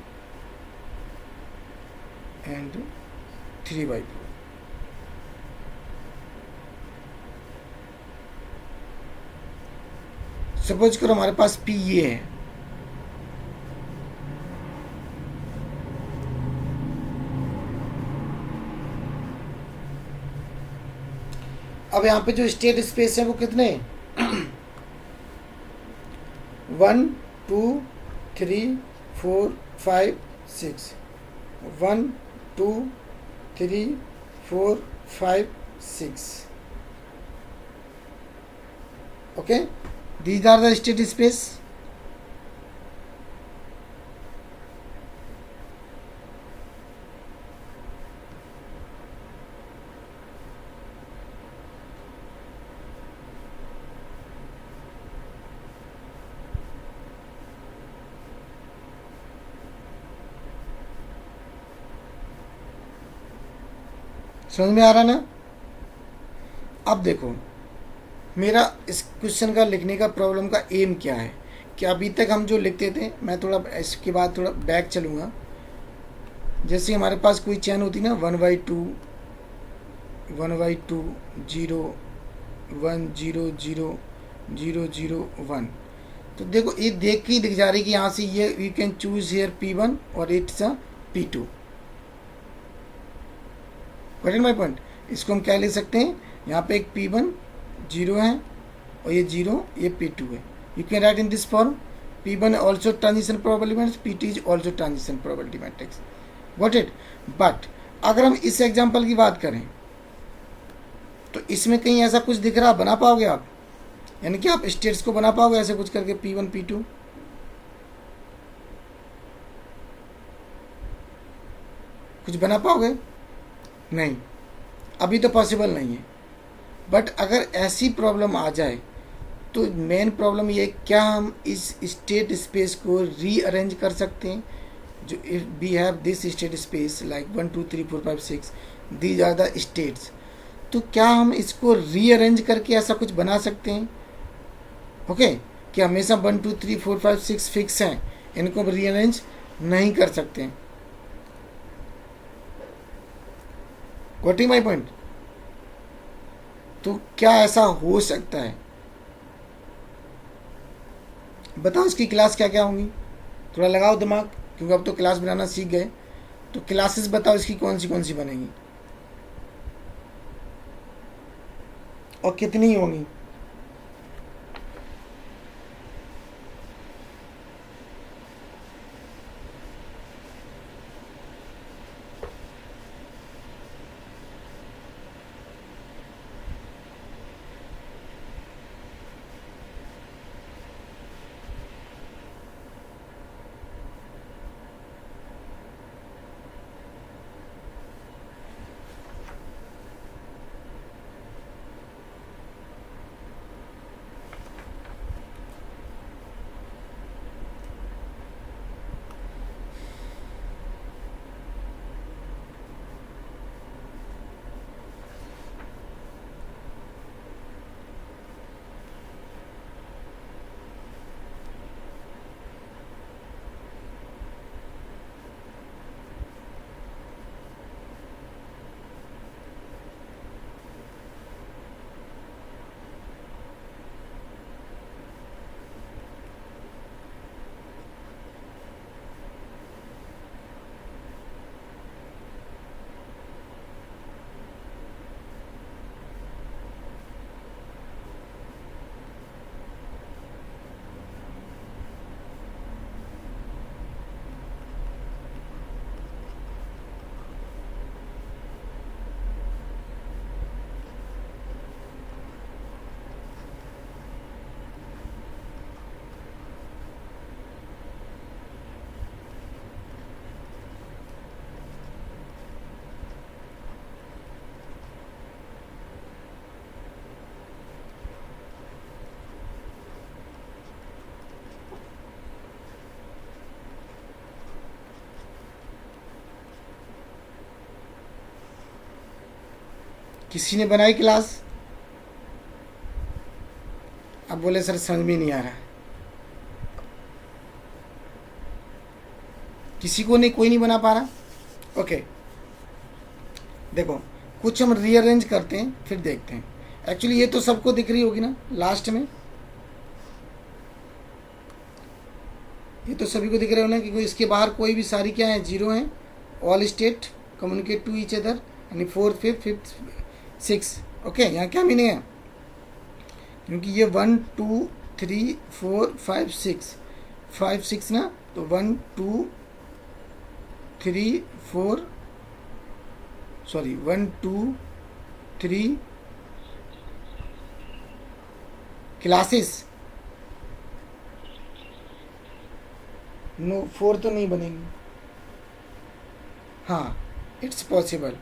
and 3/4. Suppose करो हमारे पास P ये है, अब यहाँ पे जो स्टेट स्पेस है वो कितने 1 2 3 4 5 6 1 2 3 4 5 6 okay, these are the state space. समझ में आ रहा ना। अब देखो मेरा इस क्वेश्चन का लिखने का प्रॉब्लम का एम क्या है कि अभी तक हम जो लिखते थे, मैं थोड़ा इसके बाद थोड़ा बैक चलूँगा। जैसे हमारे पास कोई चैन होती ना 1/2 1/2 0 1 0 0 0 0 1, तो देखो ये देख के ही दिख जा रही कि यहाँ से ये you can choose hair P1 और it's a P2। Got it my point. इसको हम क्या लिख सकते हैं, यहाँ पे एक P1 0 है और ये 0 ये P2 है। You can right in this form P1 also transition probability matrix, P2 is also transition probability matrix. Got it. But अगर हम इस एग्जाम्पल की बात करें तो इसमें कहीं ऐसा कुछ दिख रहा बना पाओगे आप, यानी कि आप स्टेट्स को बना पाओगे ऐसे कुछ करके P1 P2? कुछ बना पाओगे? नहीं, अभी तो पॉसिबल नहीं है। बट अगर ऐसी प्रॉब्लम आ जाए तो मेन प्रॉब्लम ये, क्या हम इस स्टेट स्पेस को रीअरेंज कर सकते हैं? जो if we have this state space like 1 2 3 4 5 6 these are the states, तो क्या हम इसको रीअरेंज करके ऐसा कुछ बना सकते हैं? ओके कि हमेशा 1 2 3 4 5 6 फिक्स हैं, इनको रीअरेंज नहीं कर सकते हैं। Got my point. तो क्या ऐसा हो सकता है? बताओ इसकी क्लास क्या क्या होंगी, थोड़ा लगाओ दिमाग, क्योंकि अब तो क्लास बनाना सीख गए। तो क्लासेस बताओ इसकी कौन सी बनेंगी और कितनी होंगी? किसी ने बनाई क्लास? अब बोले सर समझ में नहीं आ रहा। किसी को नहीं, कोई नहीं बना पा रहा। ओके, देखो कुछ हम रीअरेंज करते हैं फिर देखते हैं। एक्चुअली ये तो सबको दिख रही होगी ना लास्ट में, ये तो सभी को दिख रहे होना क्योंकि इसके बाहर कोई भी सारी क्या है, जीरो है। All state communicate to each other, यानी fourth fifth fifth six. Okay, यहाँ क्या मीनिंग है, क्योंकि ये 1 2 3 4 5 6 5 6 ना, तो 1 2 3 4 सॉरी 1 2 3 क्लासेस। नो 4 तो नहीं बनेगी। हाँ, इट्स पॉसिबल।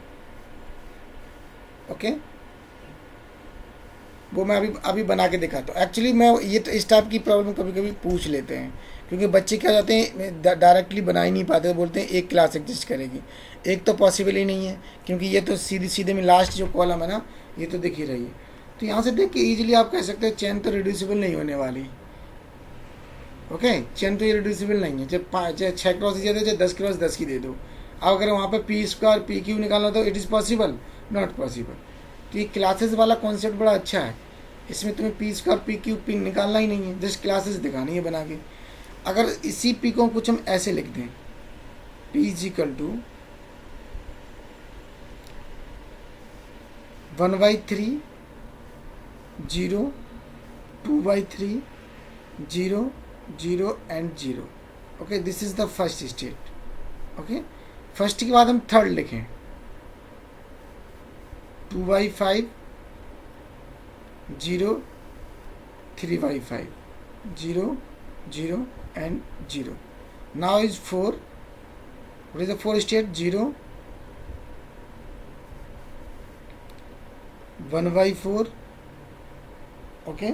ओके, वो मैं अभी बना के दिखाता हूँ। एक्चुअली मैं ये तो इस टाइप की प्रॉब्लम कभी कभी पूछ लेते हैं, क्योंकि बच्चे क्या जाते हैं डायरेक्टली बना ही नहीं पाते, बोलते हैं एक क्लास एग्जिस्ट करेगी। एक तो पॉसिबल ही नहीं है, क्योंकि ये तो सीधे सीधे में लास्ट जो कॉलम है ना, ये तो दिख ही रही है। तो यहाँ से देख के ईजिली आप कह सकते हैं चेन तो रिड्यूसिबल नहीं होने वाली। ओके, चेन तो ये रिड्यूसिबल नहीं है। चाहे 6 क्रॉस दे दो, चाहे 10 क्रॉस 10 की दे दो। अब अगर वहाँ पे पी स्क्वायर पी क्यू निकालना तो it is possible, not possible. तो ये क्लासेस वाला कॉन्सेप्ट बड़ा अच्छा है, इसमें तुम्हें P square P Q P निकालना ही नहीं है, जस्ट क्लासेस दिखानी है बना के। अगर इसी पी को कुछ हम ऐसे लिख दें, P is equal to 1/3 0 2/3 0 0 and 0। Okay, this is the first state. Okay, first के बाद हम थर्ड लिखें, 2/5 0 3/5 0 0 and 0। now is 4। what is the fourth state? 0 1/4। Okay,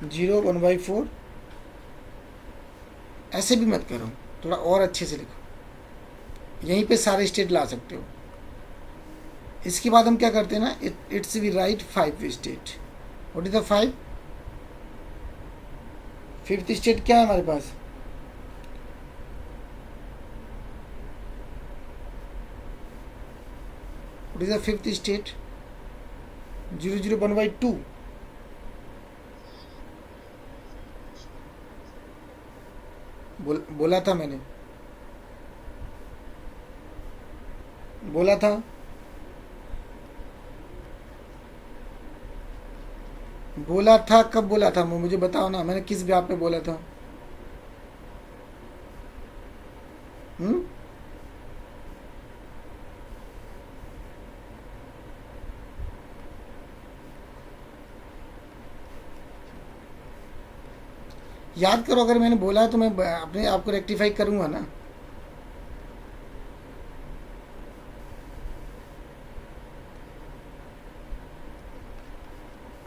0 1/4। ऐसे भी मत करो, थोड़ा और अच्छे से लिखो, यहीं पे सारे स्टेट ला सकते हो। इसके बाद हम क्या करते हैं ना, it's we write 5 state. What is the 5? Fifth state क्या है हमारे पास? What is the fifth state? 0 0 1/2। बोला था मैंने, बोला था। बोला था, कब बोला था मुझे बताओ ना, मैंने किस व्याप पे बोला था? याद करो, अगर मैंने बोला है तो मैं अपने आप को रेक्टिफाई करूंगा ना।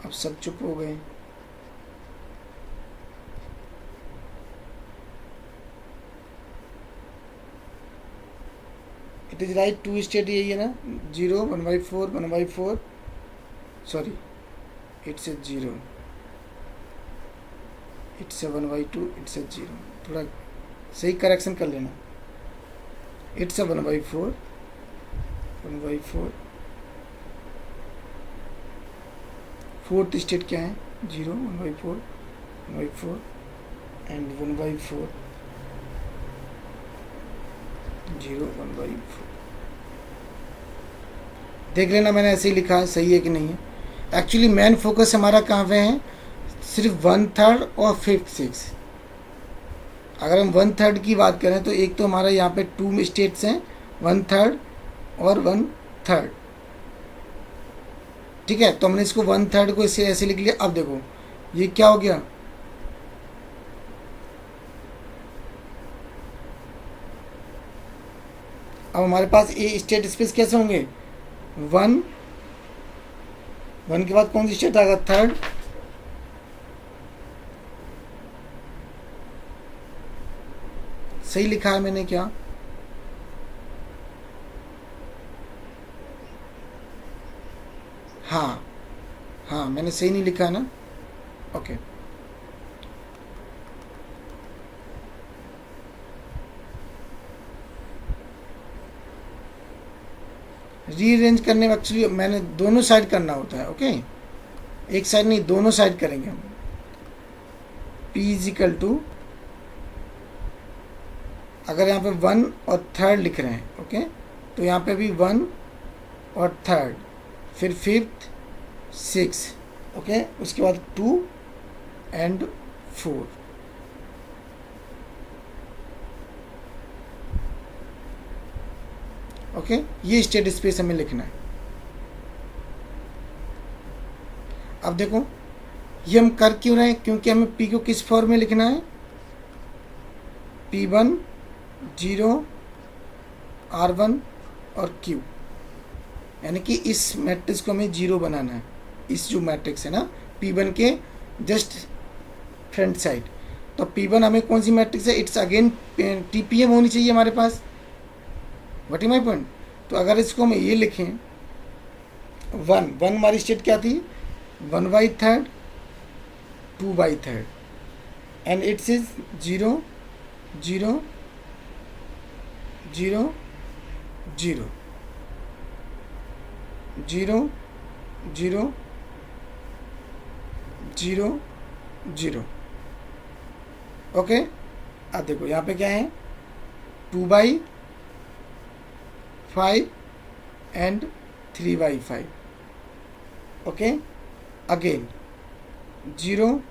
अब सब चुप हो गए। इट इज राइट, 2 स्टेट यही है ना, 0 1/4 1/4 sorry it's a 0, it's a 1/2 it's a 0। थोड़ा सही करेक्शन कर लेना, इट्स ए 1/4 1/4। फोर्थ स्टेट क्या है? 0 1/4 1/4 एंड 1/4 0 1/4। देख लेना मैंने ऐसे ही लिखा है, सही है कि नहीं है। एक्चुअली मेन फोकस हमारा कहाँ पे है? सिर्फ 1/3 और 5th 6। अगर हम 1/3 की बात करें तो एक तो हमारा यहाँ पे 2 स्टेट्स हैं, 1/3 और 1/3। ठीक है, तो हमने इसको 1/3 को इसे ऐसे लिख लिया। अब देखो ये क्या हो गया, अब हमारे पास ये स्टेट स्पेस कैसे होंगे? 1 के बाद कौन सी स्टेट आएगा? 3rd। सही लिखा है मैंने क्या? हाँ हाँ, मैंने सही नहीं लिखा ना, ओके। रीअरेंज करने में एक्चुअली मैंने दोनों साइड करना होता है, ओके, एक साइड नहीं, दोनों साइड करेंगे हम। P इज इक्वल टू, अगर यहाँ पे 1 और 3rd लिख रहे हैं, ओके, तो यहाँ पे भी 1 और 3rd, फिर 5th 6, ओके, उसके बाद 2 एंड 4। ओके, ये स्टेट स्पेस हमें लिखना है। अब देखो ये हम कर क्यों रहे हैं, क्योंकि हमें P को किस फॉर्म में लिखना है, P1 0 R1 और Q, यानी कि इस मैट्रिक्स को हमें 0 बनाना है। इस जो मैट्रिक्स है ना P1 के जस्ट फ्रंट साइड, तो P1 हमें कौन सी मैट्रिक्स है, इट्स अगेन TPM होनी चाहिए हमारे पास। What is my point. तो अगर इसको हम ये लिखें 1 हमारी स्टेट क्या थी, 1/3 2/3 एंड इट्स इज 0 0 0 0 0 0 0 0। ओके, अब देखो यहाँ पे क्या है, 2/5 and 3/5। Okay, again 0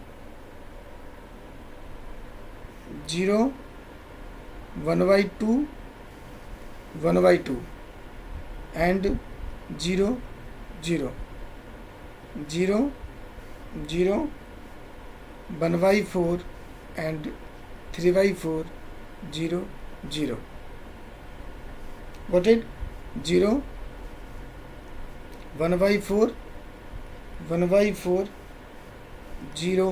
0 1/2 1/2 and 0 0 0 0 1/4 and 3/4 0 0। Got it? 0 1/4 1/4 0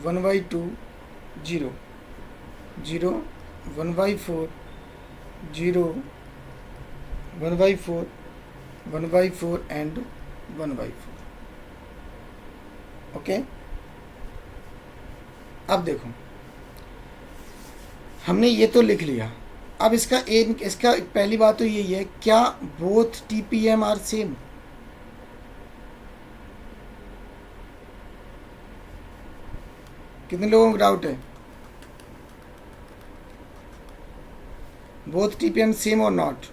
1/2 0 0 1/4 0 1/4 1/4 and 1/4। Okay, अब देखो हमने ये तो लिख लिया। अब इसका पहली बात तो यही है, क्या बोथ TPM आर सेम। कितने लोगों को डाउट है, बोथ TPM सेम और नॉट।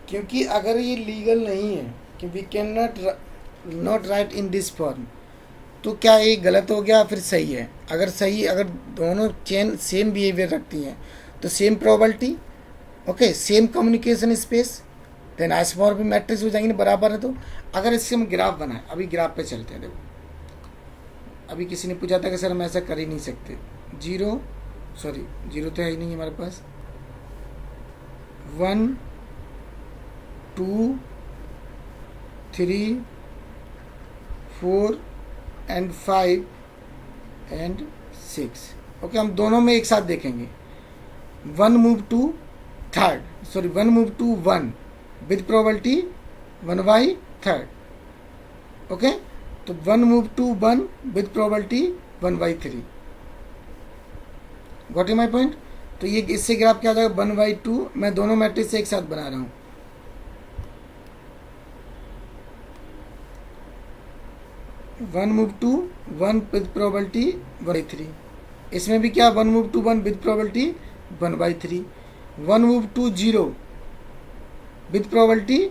क्योंकि अगर ये लीगल नहीं है कि we can not write in this form, तो क्या ये गलत हो गया फिर सही है। अगर सही, अगर दोनों चेन सेम बिहेवियर रखती हैं तो same probability, okay, same communication space, then आइस फॉर्म भी मैट्रिक्स हो जाएंगे ना, बराबर है। तो अगर इससे हम ग्राफ बनाएं, अभी ग्राफ पे चलते हैं। देखो अभी किसी ने पूछा था कि सर हम ऐसा कर ही नहीं सकते, 0 तो है ही नहीं हमारे पास, 1 2 3 4 एंड 5 एंड 6। ओके, हम दोनों में एक साथ देखेंगे। 1 move to 1 with probability 1/3। Okay, तो 1 move to 1 with probability 1/3। Got my point. तो ये इससे ग्राफ क्या आ जाएगा, 1/2। मैं दोनों मैट्रिक्स से एक साथ बना रहा हूँ। 1 मूव टू 1 विद प्रोबेबिलिटी 1/3। इसमें भी क्या, 1 move to 1 with probability 1/3। 1 move to 0 with probability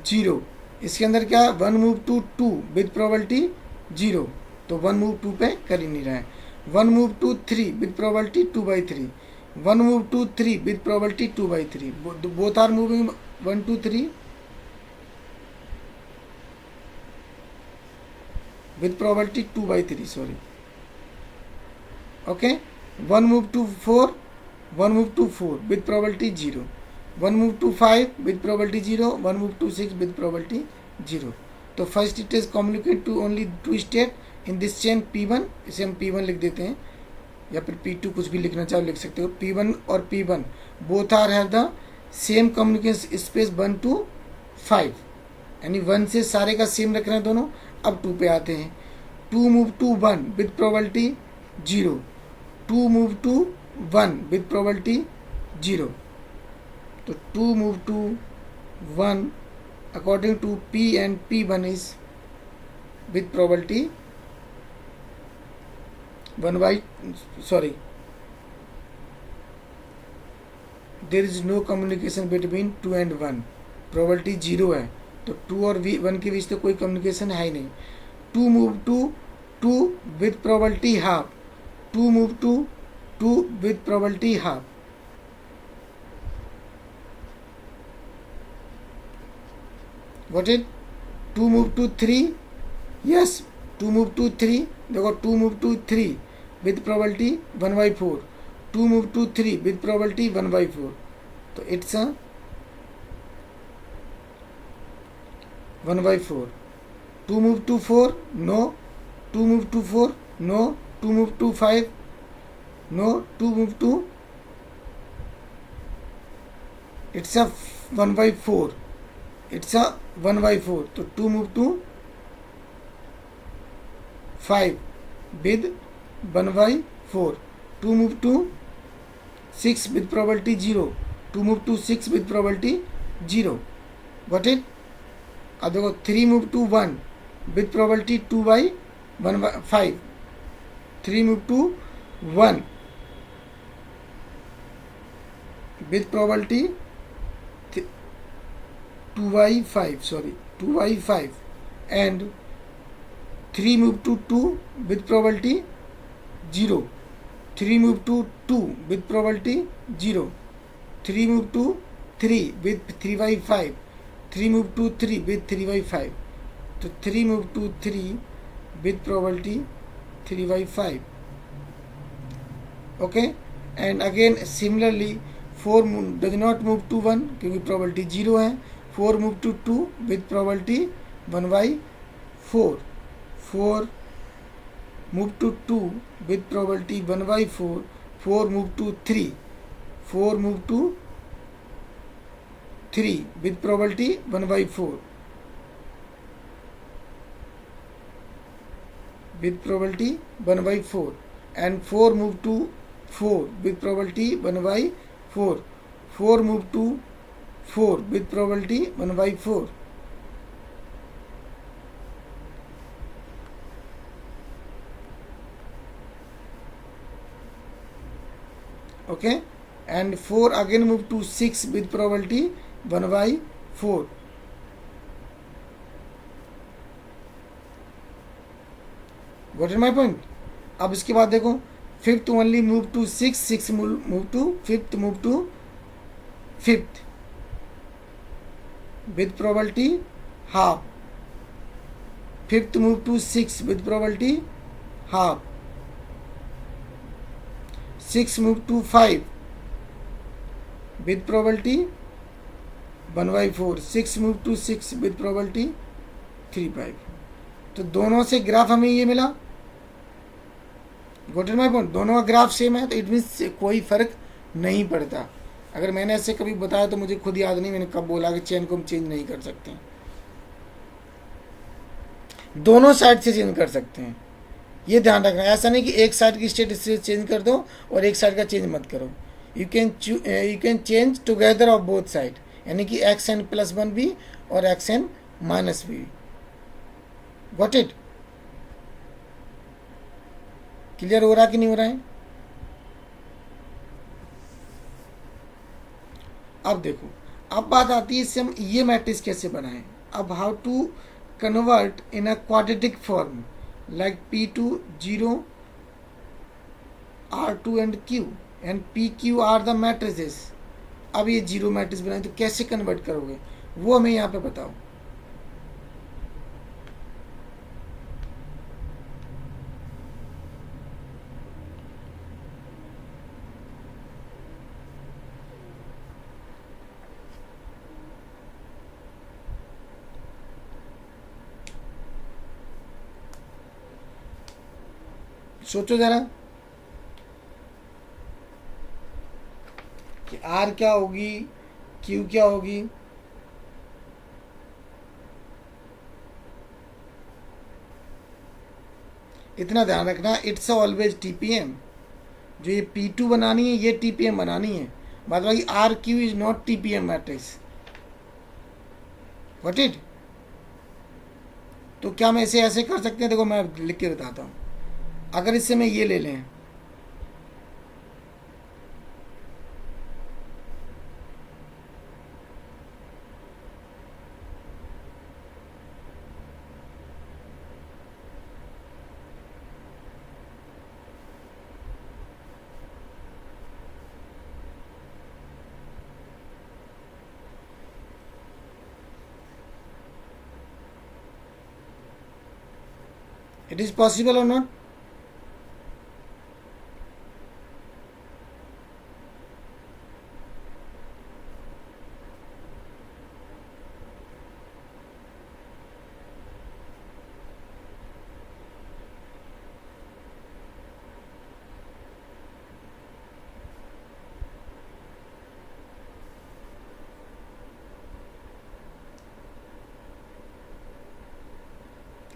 0। इसके अंदर क्या, 1 मूव टू 2 विद प्रोबेबिलिटी 0। तो 1 मूव 2 पे कर ही नहीं रहा है। 1 move to 3 with probability 2/3। 1 move to 3 with probability 2/3। Both are moving 1 2 3 with probability 2/3, sorry. Okay, 1 move to 4 with probability 0, 1 move to 5 with probability 0, 1 move to 6 with probability 0. तो first it is communicate to only 2 state in this chain P1, इसे हम P1 लिख देते हैं, या फिर P2, कुछ भी लिखना चाहो लिख सकते हो। P1 और P1 both are have the same communication space 1 to 5, यानी 1 से सारे का सेम रख रहे हैं दोनों। अब 2 पे आते हैं, 2 move to 1 with probability 0, 2 move to 1 with probability 0। तो 2 move to 1 according to P and P1 is with probability 1 by, sorry, there is no communication between 2 and 1, probability 0 है, तो 2 और 1 के बीच तो कोई कम्युनिकेशन है ही नहीं। 2 move to 2 with probability half, 2 move to 2 with probability half. What is 2 move to 3, yes 2 move to 3, देखो 2 move to 3 with probability 1/4, 2 move to 3 with probability 1/4, तो it's 1/4। 2 move to 4 no, 2 move to 4 no, 2 move to 5 no, 2 move to, it's 1/4, it's 1/4, तो 2 move to 5 with 1/4, 2 move to 6 with probability 0, 2 move to 6 with probability 0, got it। अब देखो 3 move to 1 with probability 2/1/5, 3 move to 1 with probability 2/5, sorry 2/5, and 3 move to 2 with probability 0, 3 move to 2 with probability 0, 3 move to 3 with 3/5, 3 move to 3 with 3/5, तो 3 move to 3 with probability 3/5, okay। and again similarly 4 does not move to 1 क्योंकि probability 0 है, 4 move to 2 with probability 1/4, 4 move to 2 with probability 1/4, 4 move to 3, 4 move to 3 with probability 1/4, with probability 1/4, and 4 move to 4 with probability 1/4, 4 move to 4 with probability 1/4, okay, and 4 again move to 6 with probability 1/4, got it my point। अब इसके बाद देखो fifth only move to 6, 6 move to fifth, move to fifth with probability half, fifth move to 6 with probability half, 6 move to 5 with probability 1/4, 6 move to 6 with probability 3/5, तो दोनों से graph हमें ये मिला, गॉट इट माय पॉइंट। दोनों का graph same है, तो इट मीन्स कोई फर्क नहीं पड़ता। अगर मैंने ऐसे कभी बताया तो मुझे खुद याद नहीं मैंने कब बोला कि चेन को हम चेंज नहीं कर सकते, दोनों साइड से चेंज कर सकते हैं, ये ध्यान रखना। ऐसा नहीं कि एक साइड की स्टेट चेंज कर दो और एक साइड का चेंज मत करो। You can change together of both side, यानी कि xn+1 भी और xn- भी, गॉट इट। क्लियर हो रहा कि नहीं हो रहा है? अब देखो, अब बात आती है इससे हम ये मैट्रिक्स कैसे बनाएं। अब how to convert in a quadratic form like P2 0 R2 and Q and PQ are the matrices। अब ये जीरो मैट्रिक्स बनाए तो कैसे कन्वर्ट करोगे वो हमें यहाँ पे बताओ। सोचो जरा कि आर क्या होगी, क्यू क्या होगी, इतना ध्यान रखना, इट्स ऑलवेज टीपीएम। जो ये P2 बनानी है ये टीपीएम बनानी है, बाद बाकी R Q is not TPM matrix. What it. तो क्या मैं इसे ऐसे कर सकते हैं, देखो मैं लिख के बताता हूँ। अगर इससे मैं ये ले लें, it is possible or not.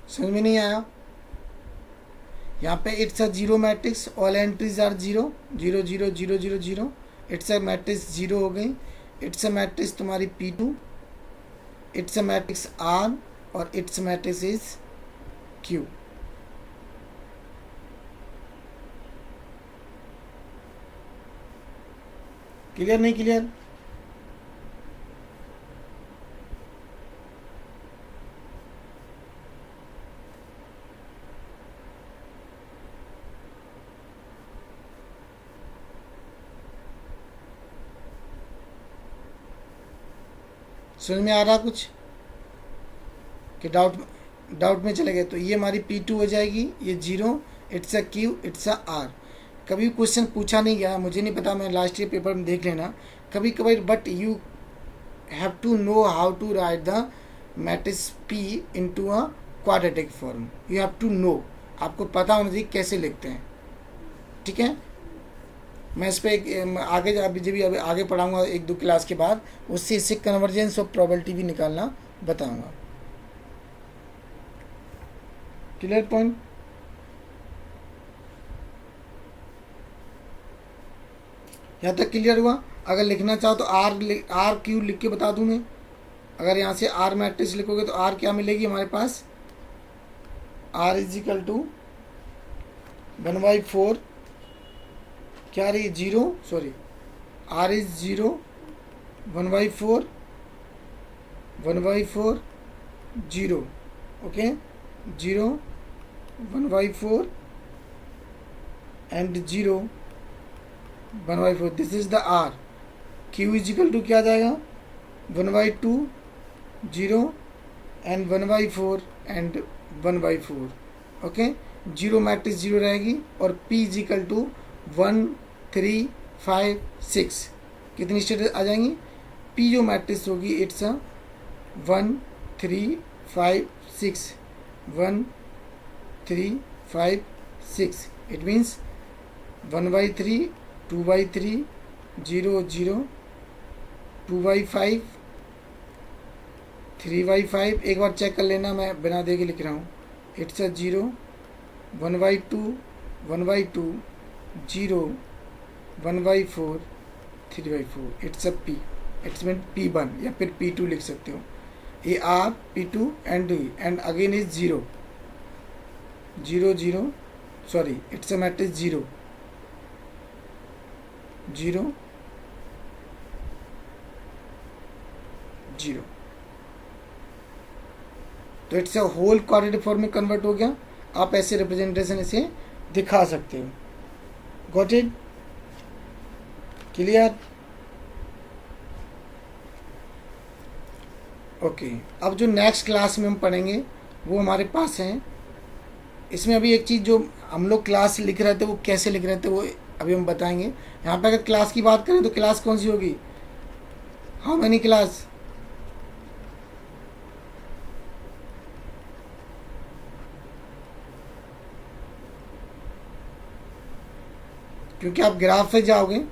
समझ में नहीं आया। यहाँ पे it's a zero matrix, all entries are zero, zero zero zero zero zero, it's a matrix zero हो गई। इट्स अ मैट्रिक्स तुम्हारी P2, it's a matrix R, और it's matrix is Q। Clear नहीं क्लियर। समझ में आ रहा कुछ कि डाउट में चले गए। तो ये हमारी P2 हो जाएगी, ये zero, it's a Q, it's a R। कभी क्वेश्चन पूछा नहीं गया, मुझे नहीं पता, मैं लास्ट ईयर पेपर में देख लेना कभी कभी, but you have to know how to write the matrix P into a quadratic form. You have to know, आपको पता होना चाहिए कैसे लिखते हैं। ठीक है, मैं इस पर एक आगे अभी आगे पढ़ाऊंगा एक दो क्लास के बाद, उससे इससे कन्वर्जेंस और प्रोबेबिलिटी भी निकालना बताऊंगा। Clear point. यहाँ तक क्लियर हुआ। अगर लिखना चाहो तो आर क्यू लिख के बता दूं मैं। अगर यहाँ से आर मैट्रिक्स लिखोगे तो आर क्या मिलेगी हमारे पास, आर इज इक्वल टू 1/4, क्या रही, zero, sorry, R is zero, 1/4, 1/4, zero, okay, zero, 1/4 and zero, 1/4, this is the R. Q is equal to क्या जाएगा, 1/2, zero and 1/4 and 1/4, okay. Zero matrix zero रहेगी, और P इज इक्वल टू 1 3 5 6, कितनी state आ जाएंगी। P जो matrix होगी it's 1 3 5 6, 1 3 5 6, it means 1/3, 2/3, 0 0, 2/5, 3/5। एक बार check कर लेना, मैं बिना देखे लिख रहा हूँ। It's a zero, 1/2, 1/2, 0, 1/4, 3/4, it's a P। It's mean P1 या फिर P2 लिख सकते हो। ये R P2 and again is zero, zero zero, sorry, it's a matrix zero, zero zero. तो it's a whole quadratic form में कन्वर्ट हो गया। आप ऐसे रिप्रेजेंटेशन इसे दिखा सकते हो। Got it, clear, okay. अब जो नेक्स्ट क्लास में हम पढ़ेंगे वो हमारे पास है। इसमें अभी एक चीज़ जो हम लोग क्लास लिख रहे थे वो कैसे लिख रहे थे वो अभी हम बताएंगे। यहाँ पे अगर क्लास की बात करें तो क्लास कौन सी होगी, हाउ मेनी क्लास, क्योंकि आप ग्राफ पे जाओगे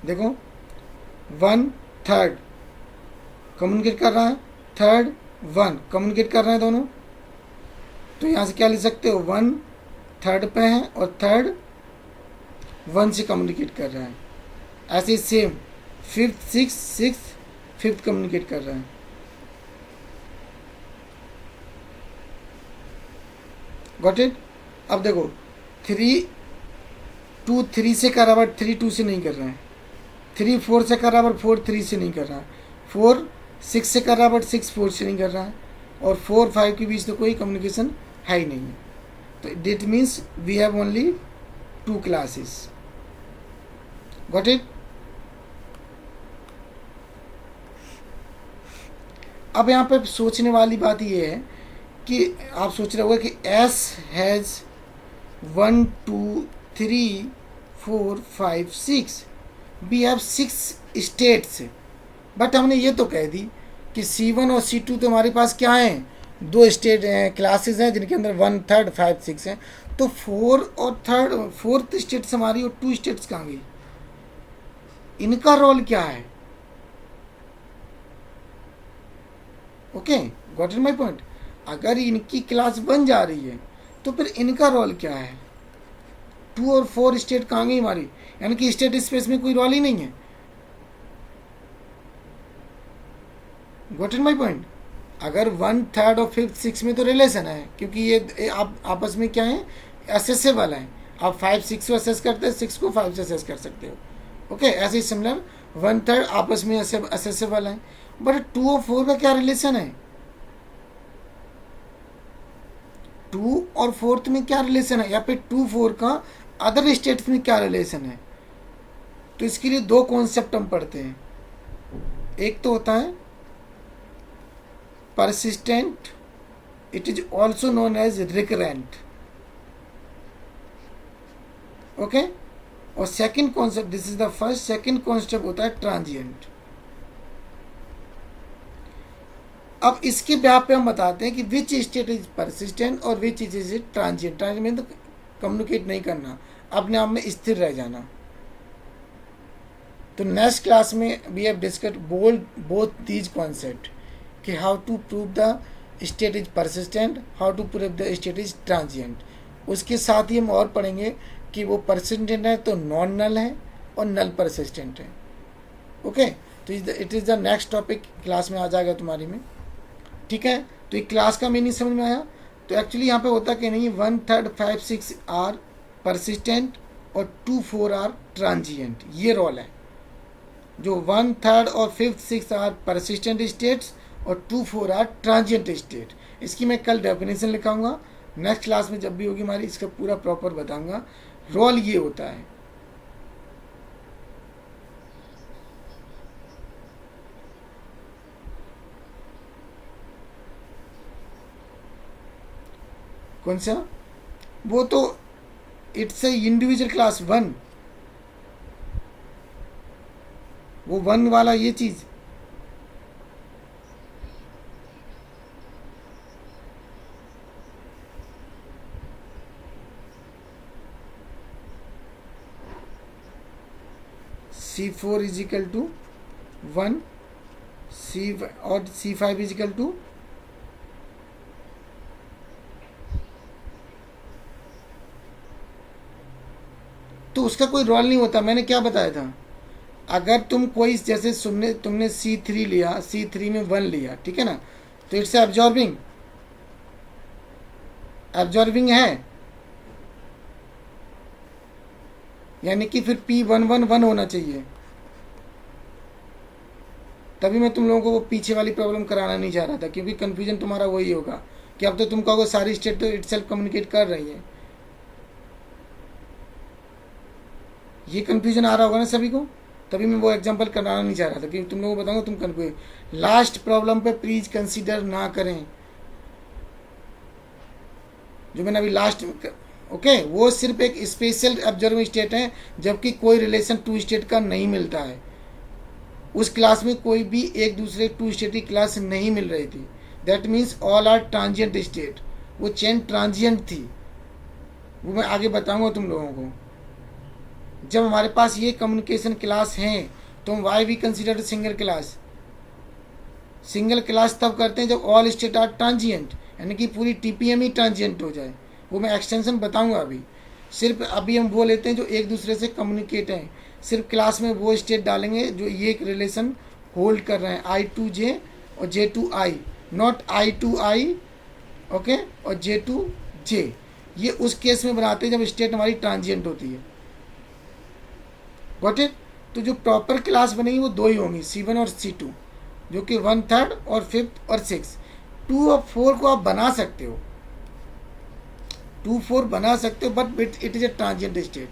देखो 1/3 कम्युनिकेट कर रहा है, 3rd 1 कम्युनिकेट कर रहे हैं दोनों। तो यहाँ से क्या लिख सकते हो, 1 3rd पे है और 3rd 1 से कम्युनिकेट कर रहा है। ऐसे same 5th 6th 5th communicate कर रहा है। Got it. अब देखो 3 2 3 से कर रहा है, 3 2 से नहीं कर रहा है। 3 4 से कर रहा है, 4 3 से नहीं कर रहा है। 4 6 से कर रहा है, 6 4 से नहीं कर रहा है। और 4 5 के बीच तो कोई कम्युनिकेशन है ही नहीं है। तो that means we have only 2 classes. Got it. अब यहाँ पे सोचने वाली बात ये है कि आप सोच रहे होगे कि S has 1 2 3 4 5 6, we have 6 states. But हमने ये तो कह दी कि C1 और C2 तो हमारे पास क्या हैं, 2 स्टेट हैं, क्लासेस हैं, जिनके अंदर 1 3rd 5 6 हैं। तो 4 और 4th स्टेट्स हमारी और 2 स्टेट्स कहाँ गई, इनका रोल क्या है। Okay, got it my point. अगर इनकी क्लास बन जा रही है तो फिर इनका रोल क्या है। 2 और 4 स्टेट कहाँ गई हमारी, यानी कि स्टेट स्पेस में कोई रोल ही नहीं है। Got it my point. अगर 1 3rd और 5th 6 में तो रिलेशन है, क्योंकि ये आप आपस में क्या है, असेसेबल है। आप 5 6 को असेस करते हैं, 6 को 5 से असेस कर सकते हो। ओके, ऐसे ही सिमिलर 1 3rd आपस में असेसेबल है। बट 2 और 4 का क्या रिलेशन है, 2 और 4th में क्या रिलेशन है, या फिर 2 4 का अदर स्टेट्स में क्या रिलेशन है। तो इसके लिए 2 कॉन्सेप्ट हम पढ़ते हैं। एक तो होता है persistent, it is also known as recurrent। Okay, और second concept, this is the first, second concept होता है ट्रांजिएंट। अब इसके ब्याह पे हम बताते हैं कि विच स्टेट इज परसिस्टेंट और विच इज ट्रांजिएंट। ट्रांजिएंट तो कम्युनिकेट नहीं करना, अपने आप में स्थिर रह जाना। तो नेक्स्ट क्लास में we have discuss both these concept कि how to prove the state is persistent, how to prove the state is transient. उसके साथ ही हम और पढ़ेंगे कि वो परसिस्टेंट है तो नॉन नल है और नल परसिस्टेंट है। ओके, तो it is the next topic class में आ जाएगा तुम्हारी में। ठीक है, तो एक क्लास का मीनिंग समझ में आया। तो एक्चुअली यहाँ पे होता कि नहीं, 1 3rd 5 6 आर परसिस्टेंट और 2 4 आर ट्रांजिएंट, ये रोल है। जो 1 3rd और 5th 6th are persistent states और 2 4 आर ट्रांजिएंट स्टेट। इसकी मैं कल डेफिनेशन लिखाऊंगा, नेक्स्ट क्लास में जब भी होगी हमारी इसका पूरा प्रॉपर बताऊंगा। रोल ये होता है। कौन सा, वो तो इट्स ए इंडिविजुअल क्लास 1, वो 1 वाला ये चीज़। C4 इज इक्वल टू 1, और C5 इज इक्वल टू, तो उसका कोई रोल नहीं होता। मैंने क्या बताया था, अगर तुम कोई जैसे तुमने C3 लिया, C3 में 1 लिया, ठीक है ना, तो इट्स एब्जॉर्बिंग, एब्जॉर्बिंग है, यानी कि फिर P1 होना चाहिए। तभी मैं तुम लोगों को वो पीछे वाली प्रॉब्लम कराना नहीं चाह रहा था, क्योंकि कंफ्यूजन तुम्हारा वही होगा कि अब तो तुम कहोगे सारी स्टेट तो इटसेल्फ कम्युनिकेट कर रही है। ये कंफ्यूजन आ रहा होगा ना सभी को, तभी मैं वो एग्जांपल कराना नहीं चाह रहा था, क्योंकि तुम लोगों को बताऊंगा तुम कंफ्यूज। लास्ट प्रॉब्लम पे प्लीज कंसीडर ना करें, जो मैंने अभी लास्ट, ओके, वो सिर्फ एक स्पेशल ऑब्जर्विंग स्टेट है, जबकि कोई रिलेशन 2 स्टेट का नहीं मिलता है। उस क्लास में कोई भी एक दूसरे 2 स्टेट की क्लास नहीं मिल रही थी। That means all are transient state, वो चेन ट्रांजिएंट थी, वो मैं आगे बताऊंगा तुम लोगों को। जब हमारे पास ये कम्युनिकेशन क्लास हैं तो हम why we consider single class. Single class तब करते हैं जब ऑल स्टेट आर ट्रांजिएंट, यानी कि पूरी टीपीएम ही ट्रांजिएंट हो जाए। वो मैं एक्सटेंशन बताऊंगा अभी। सिर्फ अभी हम वो लेते हैं जो एक दूसरे से कम्युनिकेट हैं। सिर्फ क्लास में वो स्टेट डालेंगे जो ये एक रिलेशन होल्ड कर रहे हैं, आई टू जे और J to I, not I to I, okay, और जे टू जे। ये उस केस में बनाते हैं जब स्टेट हमारी ट्रांजिएंट होती है। Got it? तो जो प्रॉपर क्लास बनेगी वो दो ही होंगी, C1 और C2, जो कि 1/3 और 5th और 6। 2 और 4 को आप बना सकते हो, 2 4 बना सकते हो, but it is a transient state,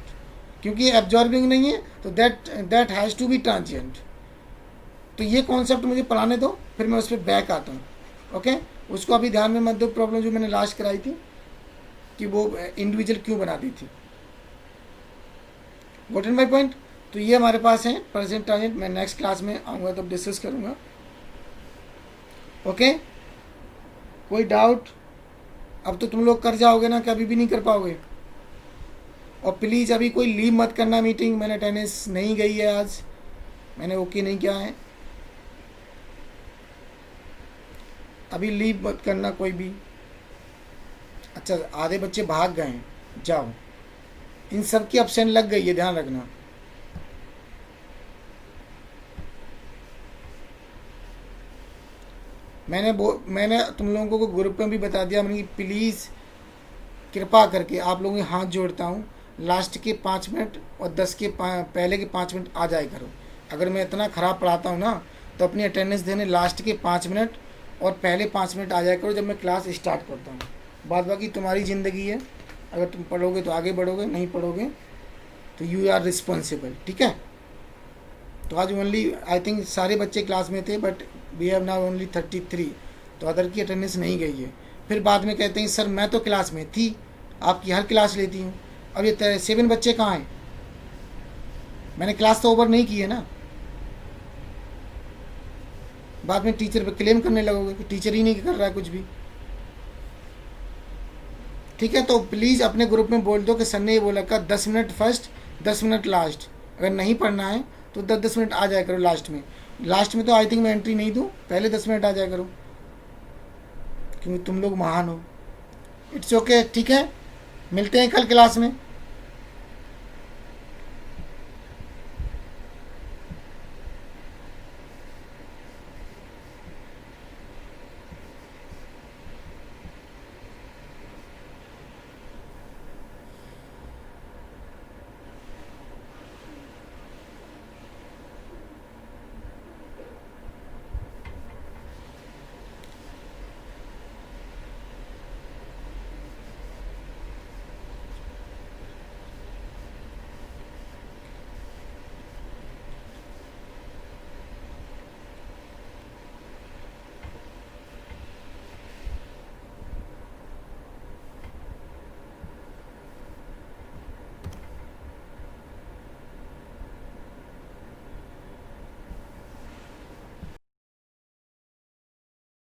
क्योंकि ये एब्जॉर्बिंग नहीं है, तो that has to be transient. तो ये कॉन्सेप्ट मुझे पढ़ाने दो, फिर मैं उस पर बैक आता हूँ। ओके, उसको अभी ध्यान में मत दो। प्रॉब्लम जो मैंने लास्ट कराई थी कि वो इंडिविजुअल क्यों बना दी थी। Got in my point? तो ये हमारे पास है प्रेजेंट ट्रांजिएंट। मैं नेक्स्ट क्लास में आऊँगा तब डिस्कस करूँगा। ओके, कोई डाउट? अब तो तुम लोग कर जाओगे ना कि अभी भी नहीं कर पाओगे? और प्लीज़ अभी कोई लीव मत करना मीटिंग। मैंने अटेंडेंस नहीं गई है आज, मैंने ओके नहीं किया है। अभी लीव मत करना कोई भी। अच्छा, आधे बच्चे भाग गए हैं, जाओ। इन सब की एब्सेंट लग गई है, ध्यान रखना। मैंने तुम लोगों को ग्रुप में भी बता दिया मैंने कि प्लीज़ कृपा करके आप लोगों के हाथ जोड़ता हूँ, लास्ट के 5 मिनट और 10 के पहले के 5 मिनट आ जाए करो। अगर मैं इतना ख़राब पढ़ाता हूँ ना, तो अपनी अटेंडेंस देने लास्ट के 5 मिनट और पहले 5 मिनट आ जाए करो जब मैं क्लास स्टार्ट करता हूँ। बाद बाकी तुम्हारी ज़िंदगी है, अगर तुम पढ़ोगे तो आगे बढ़ोगे, नहीं पढ़ोगे तो यू आर रिस्पॉन्सिबल। ठीक है? तो आज ओनली आई थिंक सारे बच्चे क्लास में थे, but we have now only 33, तो अदर की अटेंडेंस नहीं गई है। फिर बाद में कहते हैं सर मैं तो क्लास में थी, आपकी हर क्लास लेती हूँ। अब ये 7 बच्चे कहाँ हैं? मैंने क्लास तो ओवर नहीं की है ना। बाद में टीचर पे क्लेम करने लगोगे कि टीचर ही नहीं कर रहा है कुछ भी। ठीक है? तो प्लीज़ अपने ग्रुप में बोल दो कि सर ने ये बोला का 10 मिनट फर्स्ट 10 मिनट लास्ट। अगर नहीं पढ़ना है तो 10-10 मिनट आ जाया करो लास्ट में। लास्ट में तो आई थिंक मैं एंट्री नहीं दूँ, पहले 10 मिनट आ जाया करो, क्योंकि तुम लोग महान हो। It's okay. ठीक है, मिलते हैं कल क्लास में।